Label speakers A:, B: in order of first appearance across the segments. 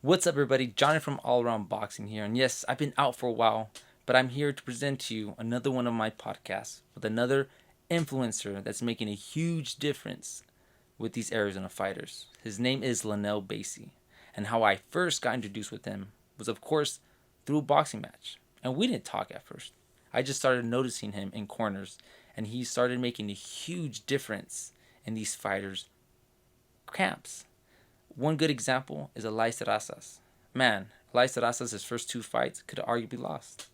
A: What's up, everybody? Johnny from All Around Boxing here. And yes, I've been out for a while, but I'm here to present to you another one of my podcasts with another influencer that's making a huge difference with these Arizona fighters. His name is Lonnel Baisey. And how I first got introduced with him was, of course, through a boxing match. And we didn't talk at first. I just started noticing him in corners, and he started making a huge difference in these fighters' camps. One good example is Elias Terrazas. Man, Elias Terrazas, his first two fights could have arguably lost.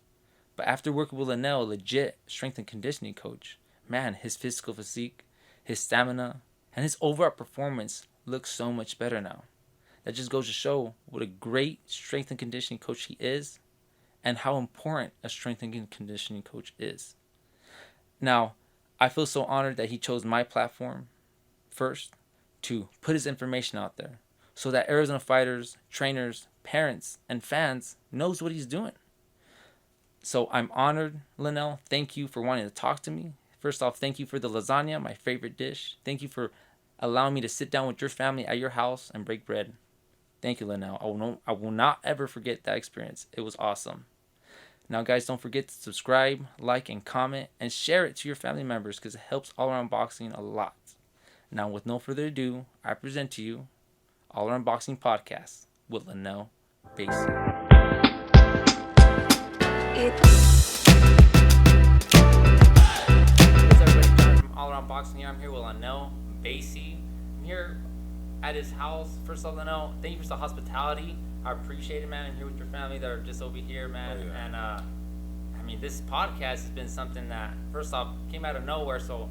A: But after working with Lonnel, a legit strength and conditioning coach, man, his physical physique, his stamina, and his overall performance looks so much better now. That just goes to show what a great strength and conditioning coach he is and how important a strength and conditioning coach is. Now, I feel so honored that he chose my platform first to put his information out there so that Arizona fighters, trainers, parents, and fans knows what he's doing. So I'm honored, Lonnel. Thank you for wanting to talk to me. First off, thank you for the lasagna, my favorite dish. Thank you for allowing me to sit down with your family at your house and break bread. Thank you, Lonnel. I will not ever forget that experience. It was awesome. Now, guys, don't forget to subscribe, like, and comment, and share it to your family members because it helps All Around Boxing a lot. Now, with no further ado, I present to you All Around Boxing Podcast with Lonnel Baisey. What's up, everybody? John from All Around Boxing here. I'm here with Lonnel Baisey. I'm here at his house. First off, Lonnel, thank you for the hospitality. I appreciate it, man. I'm here with your family that are just over here, man.
B: Oh, yeah.
A: And I mean, this podcast has been something that, first off, came out of nowhere. So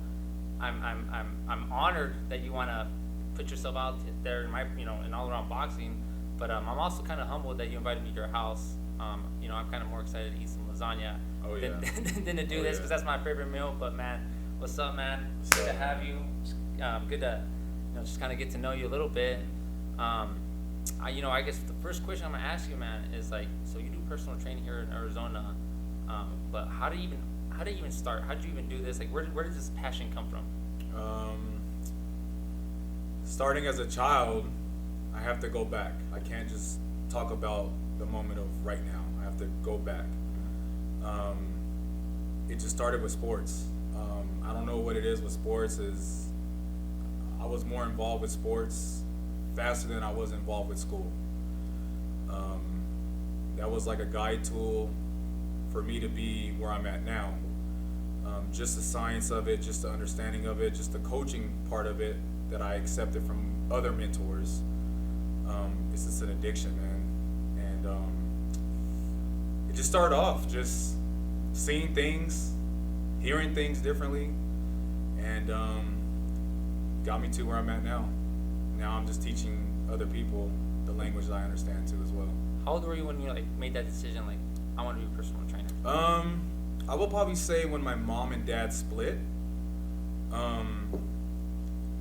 A: I'm honored that you want to put yourself out there in in All Around Boxing. But I'm also kind of humbled that you invited me to your house. I'm kind of more excited to eat some lasagna than to do this because that's my favorite meal. But man, what's up, man? It's good to have you. Good to just kind of get to know you a little bit. I guess the first question I'm gonna ask you, man, is like, so you do personal training here in Arizona, but how do you even start? How did you even do this? Like, where did this passion come from?
B: Starting as a child, I have to go back. I can't just talk about the moment of right now. I have to go back. It just started with sports. I don't know what it is with sports. I was more involved with sports faster than I was involved with school. That was like a guide tool for me to be where I'm at now. Just the science of it, just the understanding of it, just the coaching part of it that I accepted from other mentors. It's just an addiction, man. And it just started off just seeing things, hearing things differently, and got me to where I'm at now. Now I'm just teaching other people the language that I understand too as well.
A: How old were you when you made that decision? Like, I want to be a personal trainer.
B: I will probably say when my mom and dad split.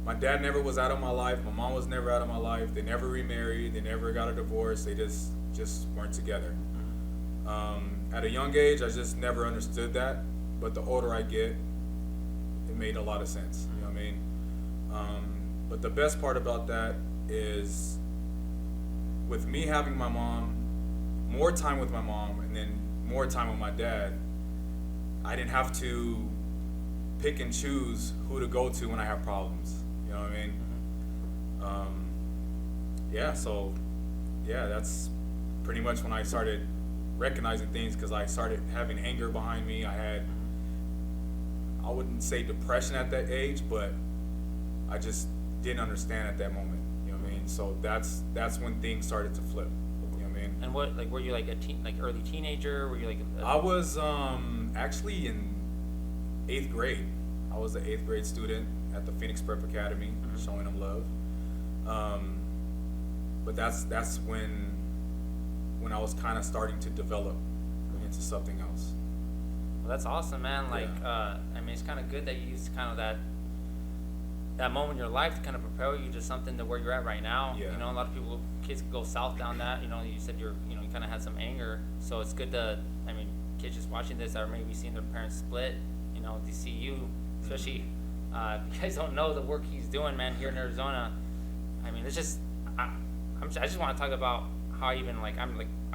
B: My dad never was out of my life. My mom was never out of my life. They never remarried. They never got a divorce. They just weren't together. At a young age, I just never understood that. But the older I get, it made a lot of sense. You know what I mean? But the best part about that is with me having my mom, more time with my mom, and then more time with my dad, I didn't have to pick and choose who to go to when I have problems. You know what I mean? That's pretty much when I started recognizing things because I started having anger behind me. I wouldn't say depression at that age, but I just didn't understand at that moment. You know what I mean? So that's when things started to flip. You know what I mean?
A: And what, were you early teenager? Were you
B: I was actually in 8th grade. I was an 8th grade student at the Phoenix Prep Academy, showing them love. But that's when I was kind of starting to develop into something else.
A: Well, that's awesome, man. It's kind of good that you used kind of that moment in your life to kind of propel you to something to where you're at right now.
B: Yeah.
A: A lot of kids go south down that. You said you kind of had some anger, so it's good to. Kids just watching this that are maybe seeing their parents split. They see you, especially. If you guys don't know the work he's doing, man, here in Arizona. It's just I just want to talk about how I even like I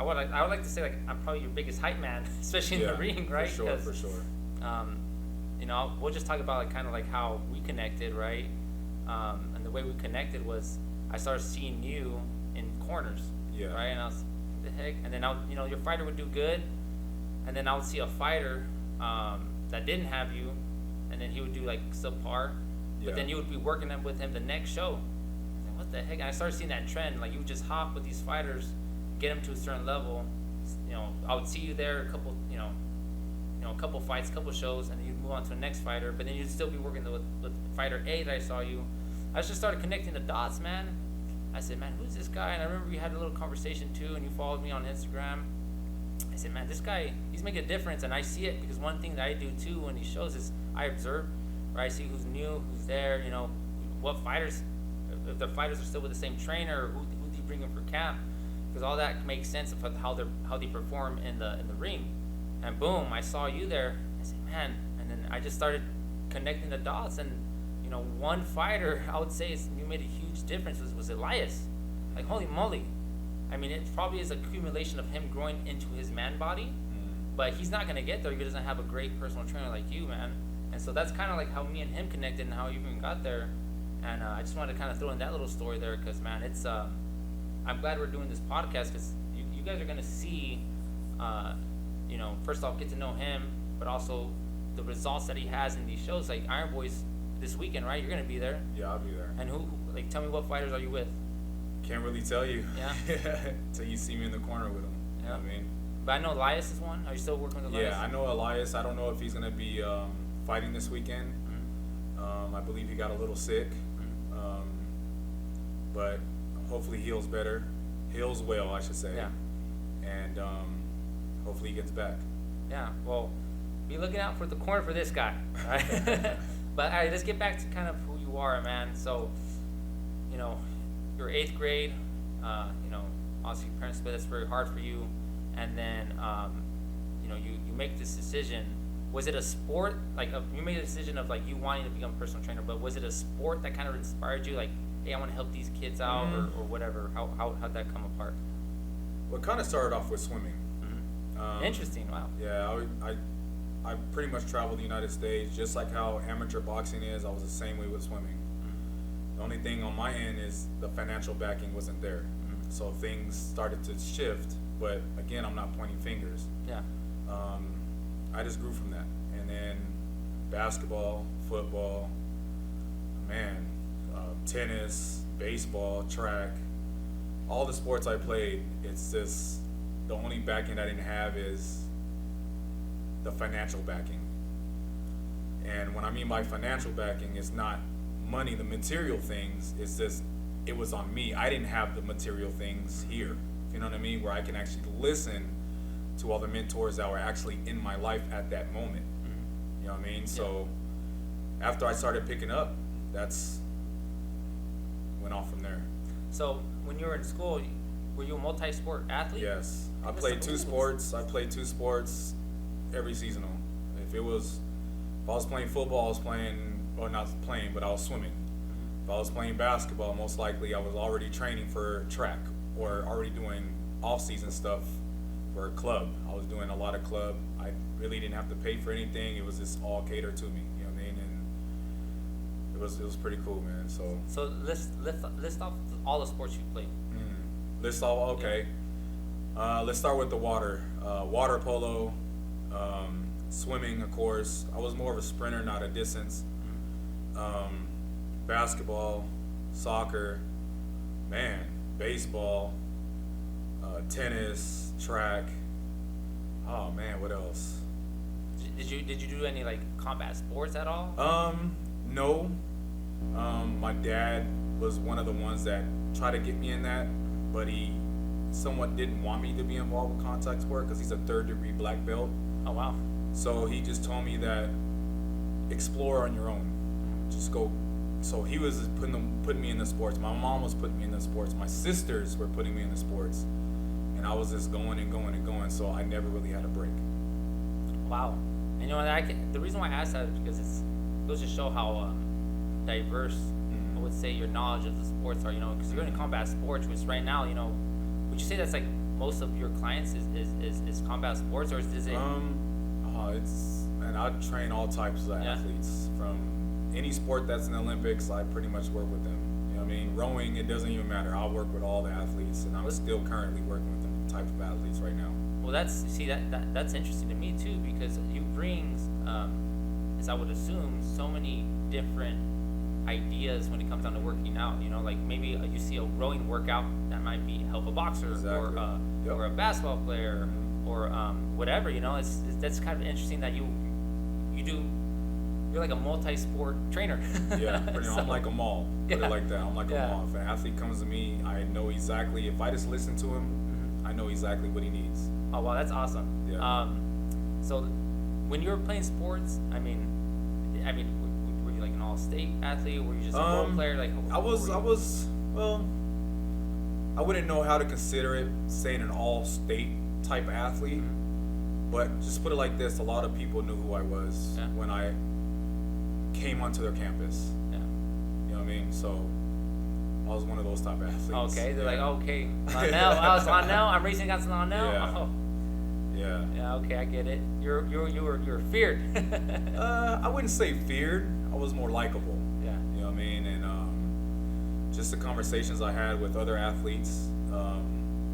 A: would like to say like I'm probably your biggest hype man, especially in the ring, right?
B: For sure.
A: Um, we'll just talk about like kind of like how we connected, right? And the way we connected was I started seeing you in corners,
B: Yeah.
A: right? And I was, what the heck? And then your fighter would do good, and then I would see a fighter that didn't have you, and then he would do like subpar,
B: Yeah.
A: but then you would be working with him the next show. Like, what the heck? And I started seeing that trend. Like you would just hop with these fighters, get them to a certain level. I would see you there a couple, a couple fights, couple shows, and then you'd move on to the next fighter. But then you'd still be working with fighter A that I saw you. I just started connecting the dots, man. I said, man, who's this guy? And I remember we had a little conversation too, and you followed me on Instagram. I said, man, this guy, he's making a difference, and I see it because one thing that I do too when he shows is I observe, right? I see who's new, who's there, what fighters, if the fighters are still with the same trainer, or who do you bring in for camp, because all that makes sense of how they perform in the ring. And boom, I saw you there. I said, man, and then I just started connecting the dots, and one fighter I would say you made a huge difference was Elias. Like holy moly. I mean, it probably is accumulation of him growing into his man body, but he's not gonna get there if he doesn't have a great personal trainer like you, man. And so that's kind of like how me and him connected and how you even got there. And I just wanted to kind of throw in that little story there because, man, it's I'm glad we're doing this podcast because you guys are gonna see, first off, get to know him, but also the results that he has in these shows like Iron Boys this weekend, right? You're gonna be there.
B: Yeah, I'll be there.
A: And who like, tell me what fighters are you with?
B: Can't really tell you.
A: Yeah.
B: Till you see me in the corner with him. You know what I mean?
A: But I know Elias is one. Are you still working with Elias?
B: Yeah, I know Elias. I don't know if he's gonna be fighting this weekend. I believe he got a little sick, but hopefully heals well, I should say.
A: Yeah.
B: And hopefully he gets back.
A: Yeah. Well, be looking out for the corner for this guy. All right. But all right, let's get back to kind of who you are, man. So, you're 8th grade. Obviously your parents, but that's very hard for you. And then, you make this decision. Was it a sport? Like you made a decision of like you wanting to become a personal trainer, but was it a sport that kind of inspired you? Like, hey, I want to help these kids out, or whatever. How'd that come apart?
B: Well, it kind of started off with swimming.
A: Interesting. Wow.
B: Yeah, I pretty much traveled the United States, just like how amateur boxing is. I was the same way with swimming. The only thing on my end is the financial backing wasn't there. So things started to shift, but again, I'm not pointing fingers.
A: Yeah.
B: I just grew from that. And then basketball, football, tennis, baseball, track, all the sports I played, it's just the only backing I didn't have is the financial backing. And when I mean by financial backing, it's not money, the material things, it's just, it was on me. I didn't have the material things here, you know what I mean, where I can actually listen to all the mentors that were actually in my life at that moment. You know what I mean? So after I started picking up, that's went off from there.
A: So when you were in school, were you a multi-sport athlete?
B: Yes, I played two sports. I played two sports every seasonal. If I was playing football, I was playing, or not playing, but I was swimming. If I was playing basketball, most likely I was already training for track or already doing off-season stuff for a club. I was doing a lot of club. I really didn't have to pay for anything. It was just all catered to me. You know what I mean? And it was pretty cool, man. So
A: list off all the sports you played.
B: List off. Okay. Let's start with the water. Water polo, swimming, of course. I was more of a sprinter, not a distance. Basketball, soccer, baseball, tennis, track. Oh man, what else?
A: Did you do any like combat sports at all?
B: No. My dad was one of the ones that tried to get me in that, but he somewhat didn't want me to be involved with contact sport because he's a 3rd-degree black belt.
A: Oh wow.
B: So he just told me that explore on your own, just go. So he was putting me in the sports. My mom was putting me in the sports. My sisters were putting me in the sports, and I was just going and going and going. So I never really had a break.
A: Wow. And the reason why I asked that is because it goes to show how diverse I would say your knowledge of the sports are. Because you're in combat sports, which right now, would you say that's like most of your clients is combat sports, or is it?
B: It's man, I train all types of athletes from any sport that's in the Olympics. I pretty much work with them. You know what I mean? Rowing, it doesn't even matter. I'll work with all the athletes, and I'm still currently working with them type of athletes right now.
A: Well, that's interesting to me too, because you bring, as I would assume, so many different ideas when it comes down to working out. You know, like maybe you see a rowing workout that might be help a boxer
B: Exactly.
A: or a basketball player or whatever. You know, that's kind of interesting that you're like a multi-sport trainer.
B: Yeah, pretty much. I'm like a mall. Put it like that. I'm like
A: Yeah.
B: a mall. If an athlete comes to me, I know exactly. If I just listen to him, I know exactly what he needs.
A: Oh wow, that's awesome.
B: Yeah.
A: So when you were playing sports, I mean, were you like an all-state athlete, or were you just a role player? Like
B: I was. Well, I wouldn't know how to consider it, saying an all-state type athlete, but just put it like this: a lot of people knew who I was when I came onto their campus.
A: Yeah.
B: You know what I mean? So I was one of those type of athletes.
A: Okay, they're like, okay, Lonnel. I was Lonnel. I'm racing against Lonnel.
B: Yeah.
A: Oh.
B: Yeah.
A: Yeah. Okay, I get it. You were feared.
B: I wouldn't say feared. I was more likable.
A: Yeah.
B: You know what I mean? And just the conversations I had with other athletes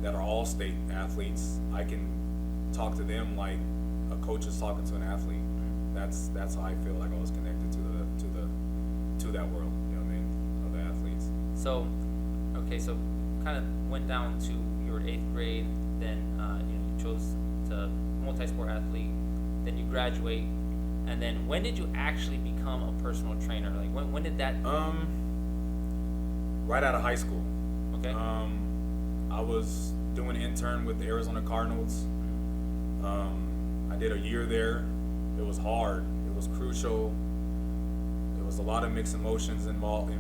B: that are all state athletes, I can talk to them like a coach is talking to an athlete. That's how I feel like I was connected to that world. You know what I mean? Of the athletes.
A: So, okay, so kind of went down to your 8th grade, then you chose to multi-sport athlete, then you graduate, and then when did you actually become a personal trainer? Like when did that?
B: Right out of high school.
A: Okay.
B: I was doing an intern with the Arizona Cardinals. I did a year there. It was hard. It was crucial. There was a lot of mixed emotions involved,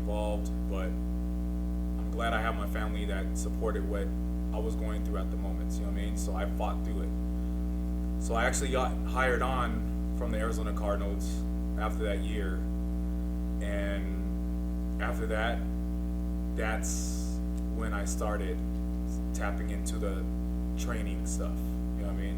B: but I'm glad I have my family that supported what I was going through at the moment. You know what I mean? So I fought through it. So I actually got hired on from the Arizona Cardinals after that year, and after that, that's when I started tapping into the training stuff. You know what I mean?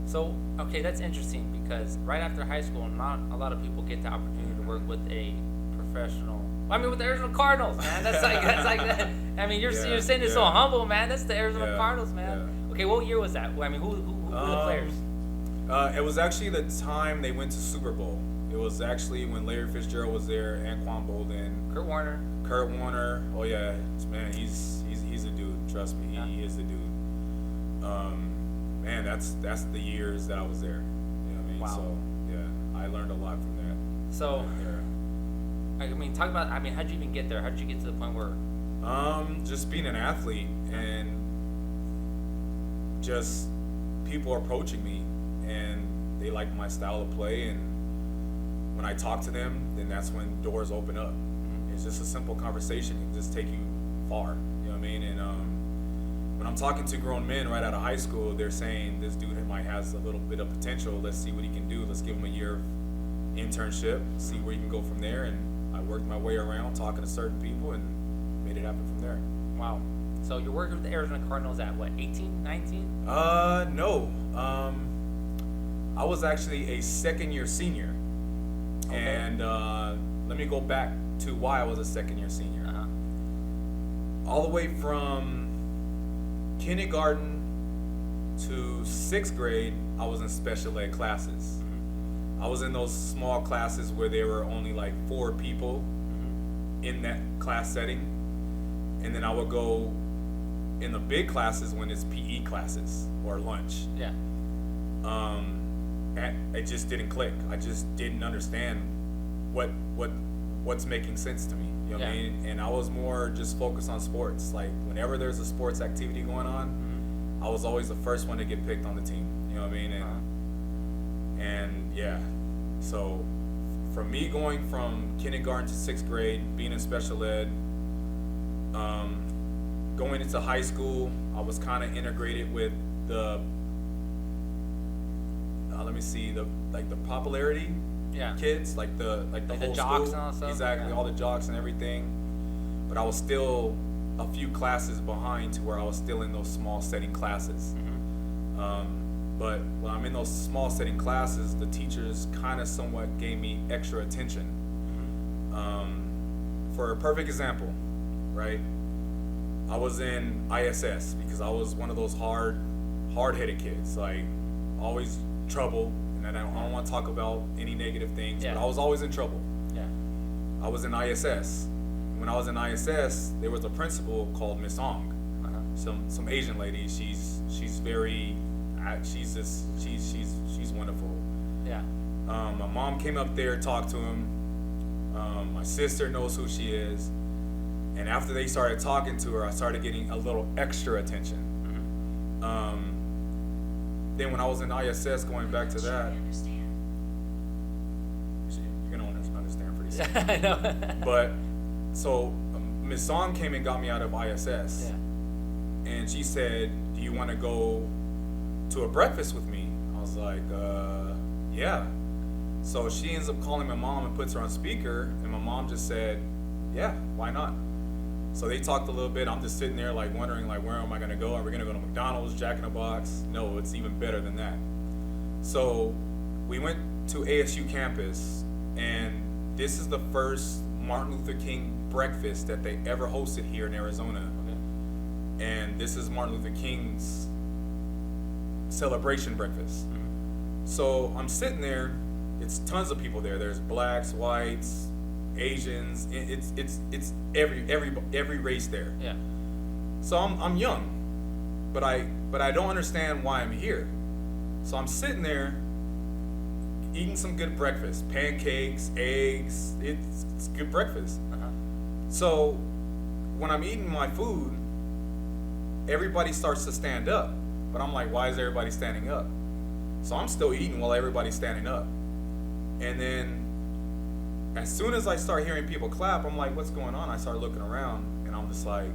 A: So, okay, that's interesting, because right after high school, not a lot of people get the opportunity to work with a professional. I mean, with the Arizona Cardinals, man. That's like that. I mean, you're saying it so humble, man. That's the Arizona Cardinals, man. Yeah. Okay, what year was that? I mean, who were the players?
B: It was actually the time they went to Super Bowl. It was actually when Larry Fitzgerald was there, Anquan Bolden,
A: Kurt Warner.
B: Oh yeah, man, he's a dude. Trust me, he is the dude. Man, that's the years that I was there. You know what I mean?
A: Wow.
B: So yeah, I learned a lot from that.
A: So, I mean, talk about. I mean, how'd you even get there? How did you get to the point where?
B: Just being an athlete and just people approaching me and they like my style of play, and when I talk to them, then that's when doors open up. It's just a simple conversation can just take you far. You know what I mean? And when I'm talking to grown men right out of high school, they're saying this dude might has a little bit of potential. Let's see what he can do. Let's give him a year of internship, see where he can go from there. And I worked my way around talking to certain people and made it happen from there.
A: Wow. So you're working with the Arizona Cardinals at what, 18, 19?
B: No. I was actually a second-year senior. Okay. And let me go back to why I was a second-year senior.
A: Uh-huh.
B: All the way from kindergarten to 6th grade, I was in special ed classes. I was in those small classes where there were only like 4 people in that class setting. And then I would go in the big classes when it's PE classes or lunch.
A: Yeah.
B: It just didn't click. I just didn't understand what's making sense to me. You know what I mean? And I was more just focused on sports. Like whenever there's a sports activity going on, I was always the first one to get picked on the team. You know what I mean? And yeah, so from me going from kindergarten to 6th grade, being in special ed, going into high school, I was kind of integrated with the the popularity kids, like the whole
A: jocks
B: school.
A: and all that stuff.
B: Exactly, all the jocks and everything. But I was still a few classes behind to where I was still in those small setting classes. But when I'm in those small setting classes, the teachers kind of somewhat gave me extra attention. For a perfect example, right? I was in ISS because I was one of those hard-headed kids, like always trouble. And I don't want to talk about any negative things, but I was always in trouble.
A: Yeah.
B: I was in ISS. When I was in ISS, there was a principal called Miss Ong. Some Asian lady. She's very, she's wonderful.
A: Yeah.
B: My mom came up there, talked to him. My sister knows who she is, and after they started talking to her, I started getting a little extra attention. Then when I was in ISS, going back to that, you're gonna understand pretty soon.
A: I know.
B: But so Miss Song came and got me out of ISS, and she said, "Do you want to go to a breakfast with me?" I was like, "Yeah." So she ends up calling my mom and puts her on speaker, and my mom just said, "Yeah, why not?" So they talked a little bit. I'm just sitting there like wondering like, where am I gonna go? Are we gonna go to McDonald's, Jack in the Box? No, it's even better than that. So we went to ASU campus, and this is the first Martin Luther King breakfast that they ever hosted here in Arizona. Okay. And this is Martin Luther King's celebration breakfast. So I'm sitting there. It's tons of people there. There's blacks, whites, Asians. It's every race there.
A: Yeah.
B: So I'm young, but I don't understand why I'm here. So I'm sitting there eating some good breakfast, pancakes, eggs. It's good breakfast. So when I'm eating my food, everybody starts to stand up, but I'm like, why is everybody standing up? So I'm still eating while everybody's standing up. And then as soon as I start hearing people clap, I'm like, what's going on? I start looking around, and I'm just like,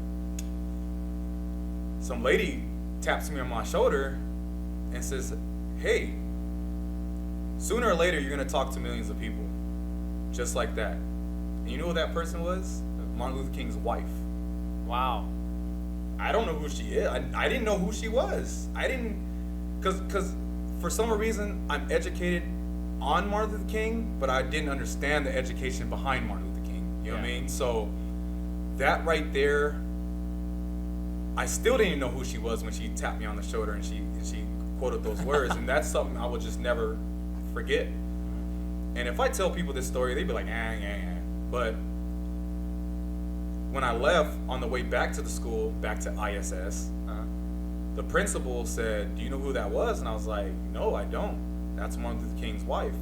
B: some lady taps me on my shoulder and says, "Hey, sooner or later you're going to talk to millions of people." Just like that. And you know who that person was? Martin Luther King's wife.
A: Wow.
B: I don't know who she is. I didn't know who she was. I didn't, because for some reason I'm educated on Martin Luther King, but I didn't understand the education behind Martin Luther King. You know what I mean? So that right there, I still didn't even know who she was when she tapped me on the shoulder and she quoted those words, and that's something I will just never forget. And if I tell people this story, they'd be like, But when I left on the way back to the school, back to ISS, the principal said, "Do you know who that was?" And I was like, "No, I don't. That's Martin Luther King's wife."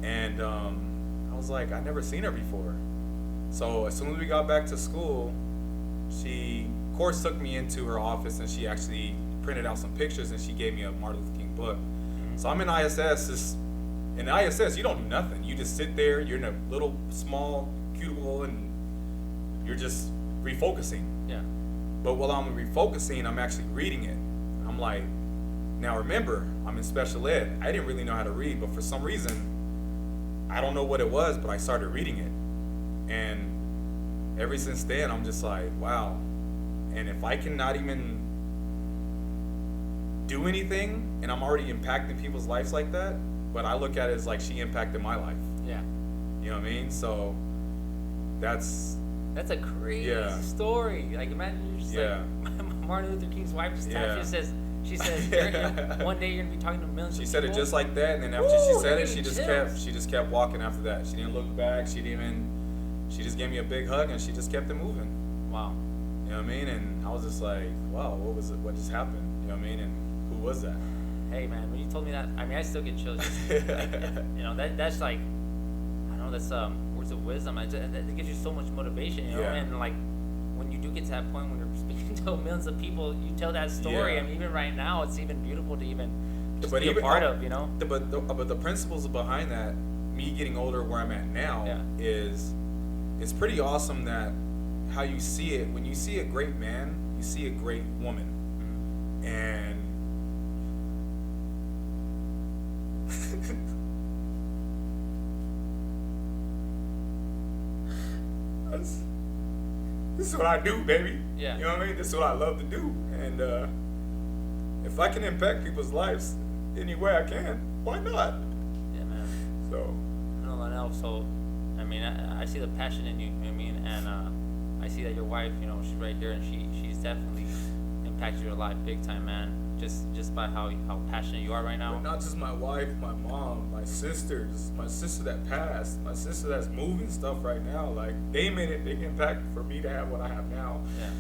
B: And I was like, I'd never seen her before. So as soon as we got back to school, she, of course, took me into her office, and she actually printed out some pictures, and she gave me a Martin Luther King book. So I'm in ISS. In ISS, you don't do nothing. You just sit there. You're in a little small cubicle, and you're just refocusing.
A: Yeah.
B: But while I'm refocusing, I'm actually reading it. I'm like, now remember, I'm in special ed. I didn't really know how to read, but for some reason, I don't know what it was, but I started reading it. And ever since then, I'm just like, wow. And if I cannot even do anything, and I'm already impacting people's lives like that, but I look at it as like she impacted my life.
A: Yeah.
B: You know what I mean? So that's
A: a crazy story. Like, imagine you're just like, Martin Luther King's wife just taps you, she says, one day you're gonna be talking to millions of people.
B: She said it just like that, and then after she said it, she just kept walking after that. She didn't look back. She just gave me a big hug, and she just kept it moving.
A: Wow.
B: You know what I mean? And I was just like, wow, what was it? What just happened? You know what I mean? And who was that?
A: Hey man, when you told me that, I mean, I still get chills. Like, you know, that's like, I don't know, that's words of wisdom. That gives you so much motivation, you know. And like, when you do get to that point when you're speaking to millions of people, you tell that story. I mean, even right now, it's even beautiful to even just be a part of, you know.
B: But the principles behind that, me getting older where I'm at now, is it's pretty awesome that how you see it. When you see a great man, you see a great woman, and this is what I do, baby.
A: Yeah.
B: You know what I mean? This is what I love to do. And if I can impact people's lives any way I can, why not?
A: Yeah, man.
B: So.
A: No, Lonnel. So, I mean, I see the passion in you. You know what I mean? And I see that your wife, you know, she's right here, and she's definitely impacted your life big time, man. Just by how passionate you are right now.
B: But not just my wife, my mom, my sisters, my sister that passed, my sister that's moving stuff right now. Like, they made a big impact for me to have what I have now.
A: Yeah.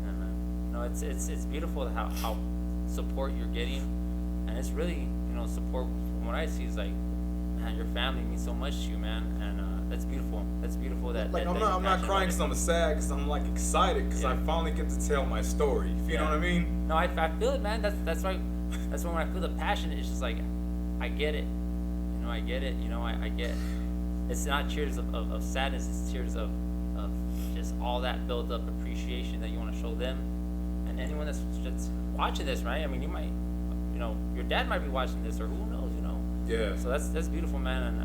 A: Yeah, man. No, it's beautiful how support you're getting, and it's really, you know, support from what I see is like, man, your family means so much to you, man, and that's beautiful. That's beautiful. That
B: Like,
A: that,
B: I'm not crying because I'm sad, because I'm like excited because I finally get to tell my story. You know what I mean?
A: No, I feel it, man. That's why when I feel the passion, it's just like, I get it. You know, I get it. You know, I get. It's not tears of sadness. It's tears of just all that built up appreciation that you want to show them, and anyone that's just watching this, right? I mean, you might, you know, your dad might be watching this, or who knows, you know.
B: Yeah.
A: So that's beautiful, man, and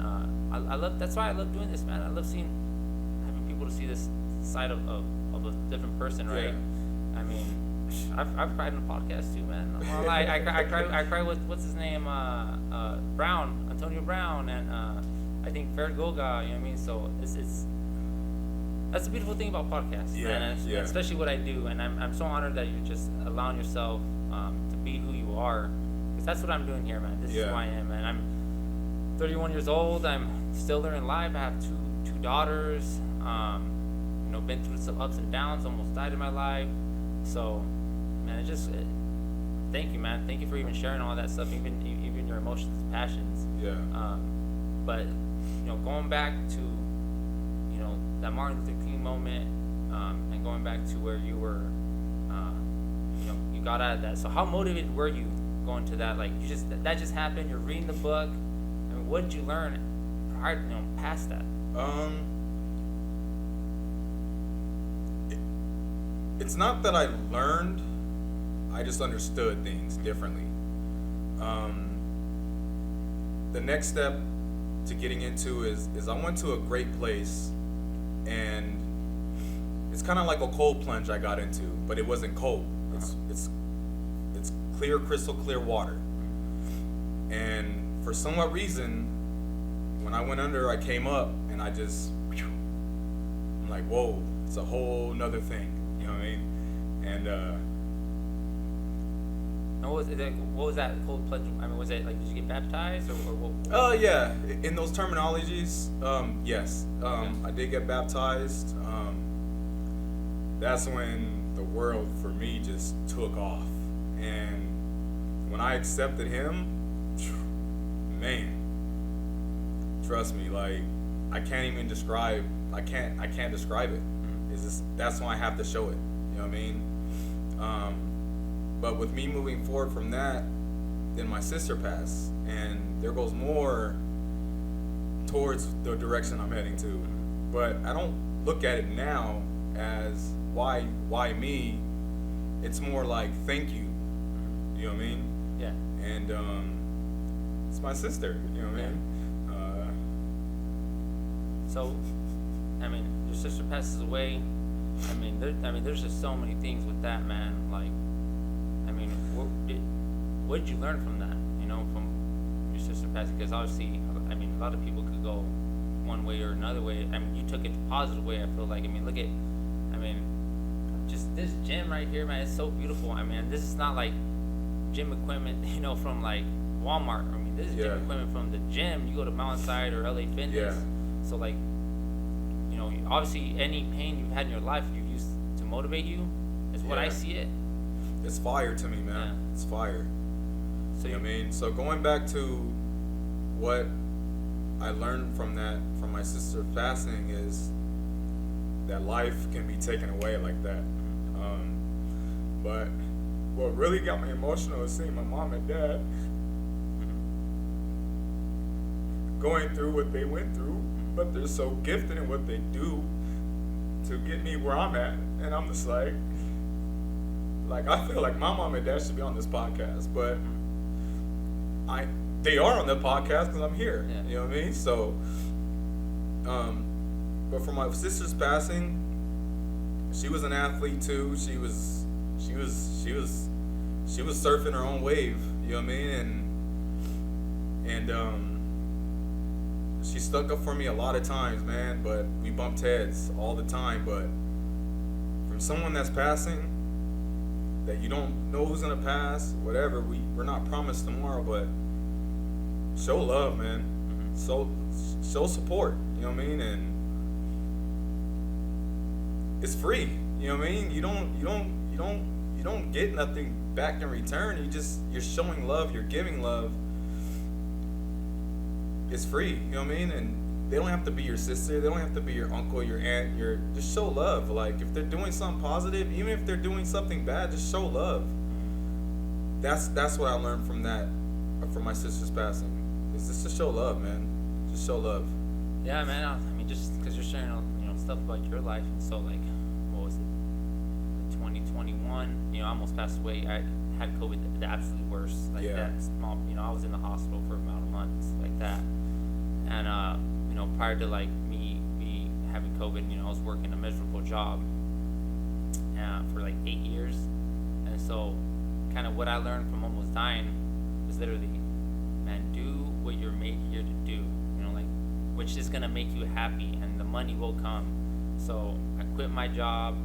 A: I love. That's why I love doing this, man. I love having people to see this side of a different person, right?
B: Yeah.
A: I mean, I've cried on the podcast too, man. I cry with what's his name, Brown, Antonio Brown, and I think Farid Goga. You know what I mean? So it's that's the beautiful thing about podcasts, man. And especially what I do, and I'm so honored that you're just allowing yourself to be who you are, because that's what I'm doing here, man. This is who I am, man. I'm 31 years old. I'm still learning life. I have two daughters. You know, been through some ups and downs. Almost died in my life. So, man, thank you, man. Thank you for even sharing all that stuff, even your emotions and passions.
B: Yeah.
A: But you know, going back to, you know, that Martin Luther King moment, and going back to where you were, you know, you got out of that. So how motivated were you going to that? Like, that just happened. You're reading the book. I mean, what did you learn prior, you know, past that?
B: It's not that I learned, I just understood things differently. The next step to getting into is I went to a great place, and it's kind of like a cold plunge I got into, but it wasn't cold. It's clear, crystal clear water. And for somewhat reason, when I went under, I came up, and I'm like, whoa, it's a whole nother thing. You know what I mean? And
A: what was that cold plunge? I mean, was it like, did you get baptized or what?
B: Yeah, in those terminologies, yes. I did get baptized. That's when the world for me just took off. And when I accepted him, man, trust me, like, I can't even describe. I can't describe it. It's just, that's why I have to show it. You know what I mean? But with me moving forward from that, then my sister passed, and there goes more towards the direction I'm heading to. But I don't look at it now as why me. It's more like, thank you. You know what I mean?
A: Yeah.
B: And it's my sister. You know what I mean?
A: So, I mean, your sister passes away. I mean, there's just so many things with that, man. Like, I mean, what did you learn from that? You know, from your sister passing? Because obviously, I mean, a lot of people could go one way or another way. I mean, you took it the positive way. I feel like. I mean, look at, I mean, just this gym right here, man. It's so beautiful. I mean, this is not like gym equipment, you know, from like Walmart. I mean, this is gym equipment from the gym. You go to Mountainside or LA Fitness.
B: Yeah.
A: So like, you know, obviously any pain you've had in your life you've used to motivate you is what I see it.
B: It's fire to me, man. Yeah. It's fire.
A: So
B: you know what I mean? So going back to what I learned from my sister passing, is that life can be taken away like that. But what really got me emotional is seeing my mom and dad going through what they went through, but they're so gifted in what they do to get me where I'm at. And I'm just like I feel like my mom and dad should be on this podcast, but they are on the podcast because I'm here. Yeah. You know what I mean? So But for my sister's passing, she was an athlete too. She was surfing her own wave. You know what I mean? And she stuck up for me a lot of times, man. But we bumped heads all the time. But from someone that's passing, that you don't know who's gonna pass, whatever. We're not promised tomorrow, but show love, man. So show support. You know what I mean? And it's free. You know what I mean? You don't get nothing back in return. You're showing love. You're giving love. It's free. You know what I mean? And they don't have to be your sister. They don't have to be your uncle, your aunt. Just show love. Like if they're doing something positive, even if they're doing something bad, just show love. That's what I learned from that, from my sister's passing. Is just to show love, man. Just show love.
A: Yeah, man. I mean, just because you're sharing, stuff about your life, and so like, what was it? 2021. I almost passed away. I had COVID, the absolute worst. Like that small. I was in the hospital for about a month, like that. And prior to like me having COVID, I was working a miserable job for like 8 years. And so kind of what I learned from almost dying was literally, man, do what you're made here to do, like, which is gonna make you happy, and the money will come. So I quit my job.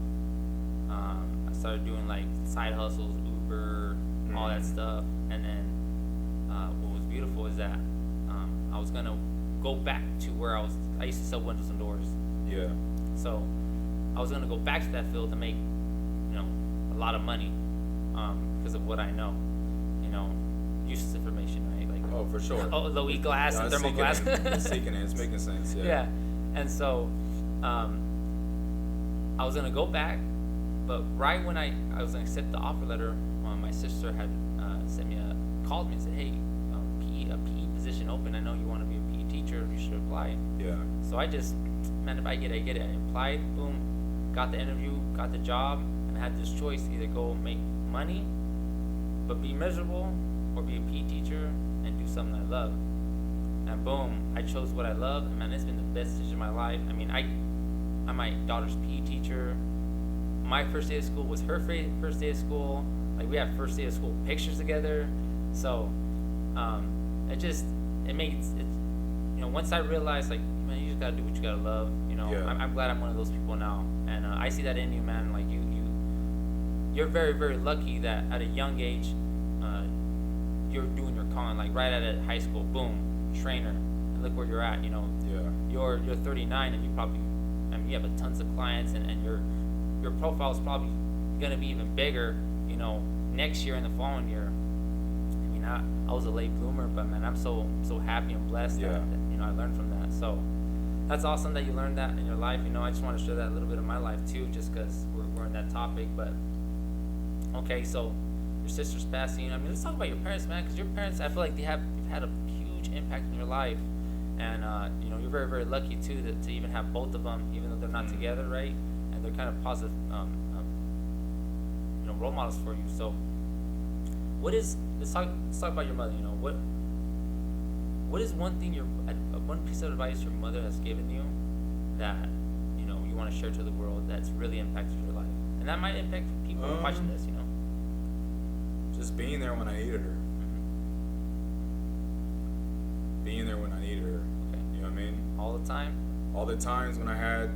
A: I started doing like side hustles, Uber, all that stuff. And then what was beautiful is that I was gonna go back to where I used to sell windows and doors.
B: Yeah.
A: So I was gonna go back to that field to make, a lot of money, because of what I know, useless information, right? Like,
B: oh, for sure.
A: Low E glass and thermal glass.
B: It's sinking in. It's making sense. Yeah.
A: Yeah. And so I was gonna go back, but right when I was gonna accept the offer letter, my sister had called me and said, hey, a PE position open. I know you want to be a PE teacher. You should apply.
B: Yeah.
A: So I just, man, if I get it, I get it. I applied, boom, got the interview, got the job, and I had this choice to either go make money, but be miserable, or be a PE teacher and do something I love. And boom, I chose what I love, and man, it's been the best decision of my life. I mean, I'm my daughter's PE teacher. My first day of school was her first day of school. Like, we have first day of school pictures together. So it makes it, once I realized, like, man, you just gotta do what you gotta love.
B: Yeah.
A: I'm glad I'm one of those people now, and I see that in you, man. Like, you're very, very lucky that at a young age, you're doing your calling. Like, right out of high school, boom, trainer, and look where you're at.
B: Yeah.
A: You're 39, and you probably, you have tons of clients, and your profile is probably gonna be even bigger, next year and the following year. I mean, I was a late bloomer, but man, I'm so happy and blessed that I learned from that. So that's awesome that you learned that in your life. I just want to share that a little bit of my life too, just because we're in that topic. But okay, so your sister's passing. I mean, let's talk about your parents, man, because your parents, I feel like you've had a huge impact in your life, and you're very, very lucky too to even have both of them, even though they're not together, right? And they're kind of positive, role models for you. So let's talk about your mother. What is one thing one piece of advice your mother has given you that you want to share to the world that's really impacted your life, and that might impact people watching this.
B: Just being there when I needed her. Being there when I needed her.
A: Okay.
B: You know what I mean?
A: All the time.
B: All the times when I had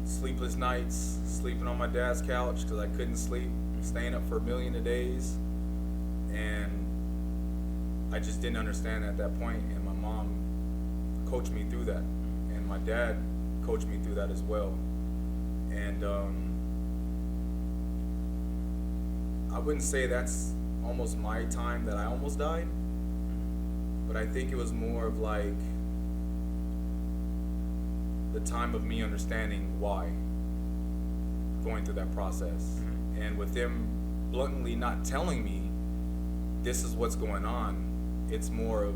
B: sleepless nights, sleeping on my dad's couch because I couldn't sleep, staying up for a million of days, and I just didn't understand at that point. And my mom coached me through that, and my dad coached me through that as well. And I wouldn't say that's almost my time that I almost died, but I think it was more of like the time of me understanding why, going through that process. And with them bluntly not telling me this is what's going on, it's more of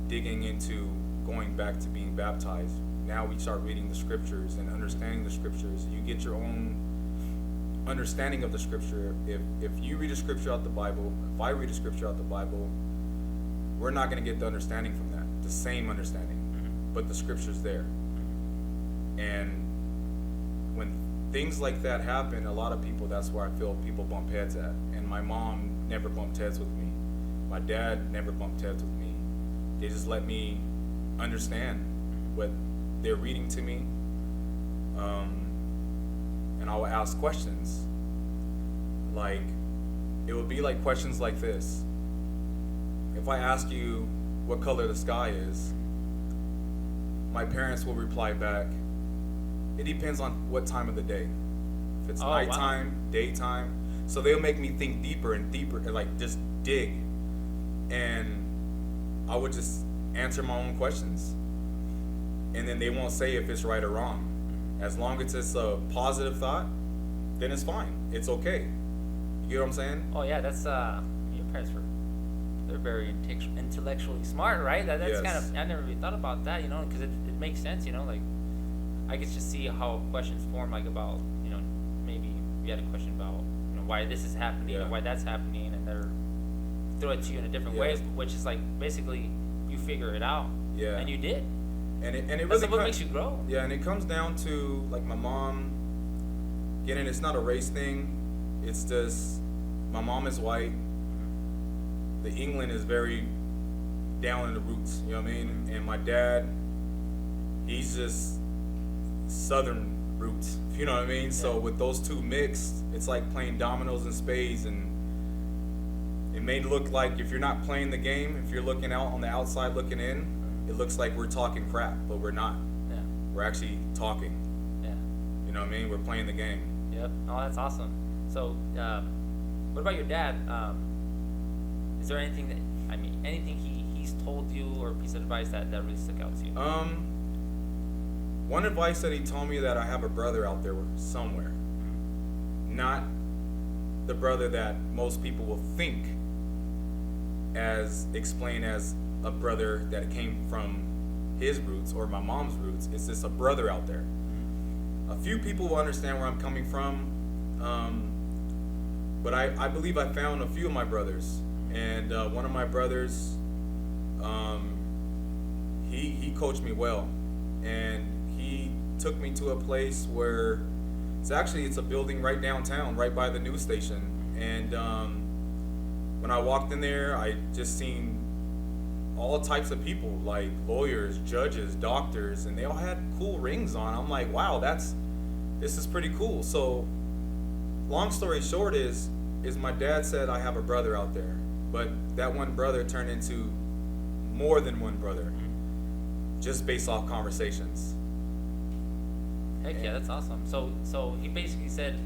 B: digging into going back to being baptized. Now we start reading the scriptures and understanding the scriptures. You get your own understanding of the scripture. If you read a scripture out the Bible, if I read a scripture out the Bible, we're not going to get the understanding from that, the same understanding, but the scripture's there. And when things like that happen, a lot of people, that's where I feel people bump heads at. And my mom never bumped heads with me. My dad never bumped heads with me. They just let me understand what they're reading to me. And I would ask questions. Like, it would be like questions like this. If I ask you what color the sky is, my parents will reply back, it depends on what time of the day. If it's nighttime, wow, daytime. So they'll make me think deeper and deeper, and like just dig. And I would just answer my own questions. And then they won't say if it's right or wrong. As long as it's a positive thought, then it's fine. It's okay. You get what I'm saying?
A: Oh yeah, that's your parents they're very intellectually smart, right? That's
B: Yes.
A: kind of, I never really thought about that, because it makes sense, like I could just see how questions form, like about, maybe you had a question about, why this is happening,
B: Yeah.
A: or why that's happening, and they're throw it to you in a different way, which is like basically you figure it out.
B: Yeah.
A: And you did.
B: And it
A: That's
B: really
A: what makes you grow.
B: Yeah, and it comes down to like my mom. Again, it's not a race thing. It's just my mom is white. The England is very down in the roots. You know what I mean? And my dad, he's just southern roots. You know what I mean? Yeah. So with those two mixed, it's like playing dominoes and spades, and it may look like if you're not playing the game, if you're looking out on the outside looking in, it looks like we're talking crap, but we're not.
A: Yeah.
B: We're actually talking.
A: Yeah.
B: You know what I mean? We're playing the game.
A: Yep. Oh, that's awesome. So, what about your dad? Is there anything anything he's told you, or a piece of advice that really stuck out to you?
B: One advice that he told me, that I have a brother out there somewhere. Not the brother that most people will think explain as a brother that came from his roots or my mom's roots. It's just a brother out there. A few people will understand where I'm coming from, but I believe I found a few of my brothers, and one of my brothers, he coached me well, and he took me to a place where it's a building right downtown, right by the news station, and when I walked in there, I just seen all types of people, like lawyers, judges, doctors, and they all had cool rings on. I'm like, wow, this is pretty cool. So long story short is my dad said I have a brother out there, but that one brother turned into more than one brother, just based off conversations.
A: Heck yeah, that's awesome. So he basically said,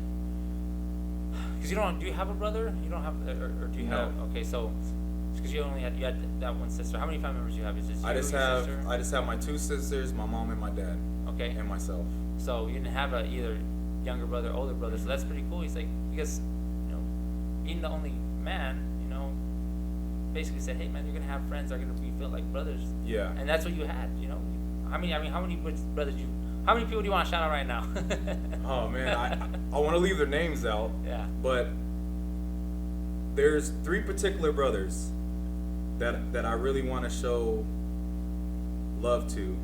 A: because do you have a brother? You don't have, or do you have? Okay, so because you had that one sister. How many family members do you have? Is it
B: I just have my two sisters, my mom and my dad.
A: Okay.
B: And myself.
A: So you didn't have either younger brother, older brother. So that's pretty cool. He's like, because being the only man, basically said, hey man, you're gonna have friends that are gonna feel like brothers.
B: Yeah.
A: And that's what you had. How many brothers How many people do you want to shout out right now?
B: Oh man, I want to leave their names out.
A: Yeah.
B: But there's 3 particular brothers that I really want to show love to.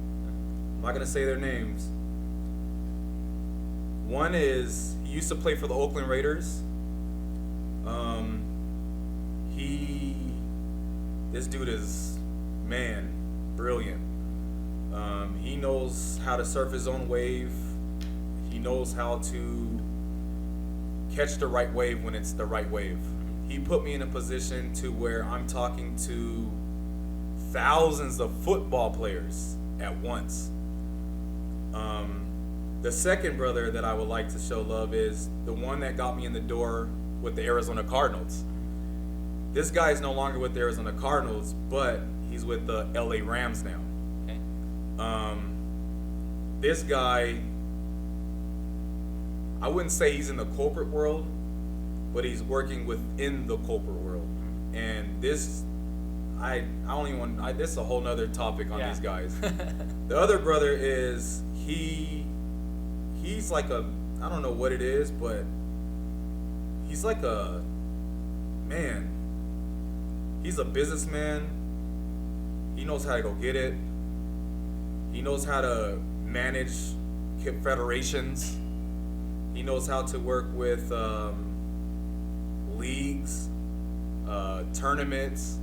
B: I'm not gonna say their names. One is, he used to play for the Oakland Raiders. This dude is, man, brilliant. He knows how to surf his own wave. He knows how to catch the right wave when it's the right wave. He put me in a position to where I'm talking to thousands of football players at once. The second brother that I would like to show love is the one that got me in the door with the Arizona Cardinals. This guy is no longer with the Arizona Cardinals, but he's with the LA Rams now.
A: Okay.
B: This guy, I wouldn't say he's in the corporate world, but he's working within the corporate world. And this, I don't even want, this is a whole nother topic on these guys. The other brother is, he's like I don't know what it is, but he's like he's a businessman. He knows how to go get it. He knows how to manage federations. He knows how to work with leagues, tournaments.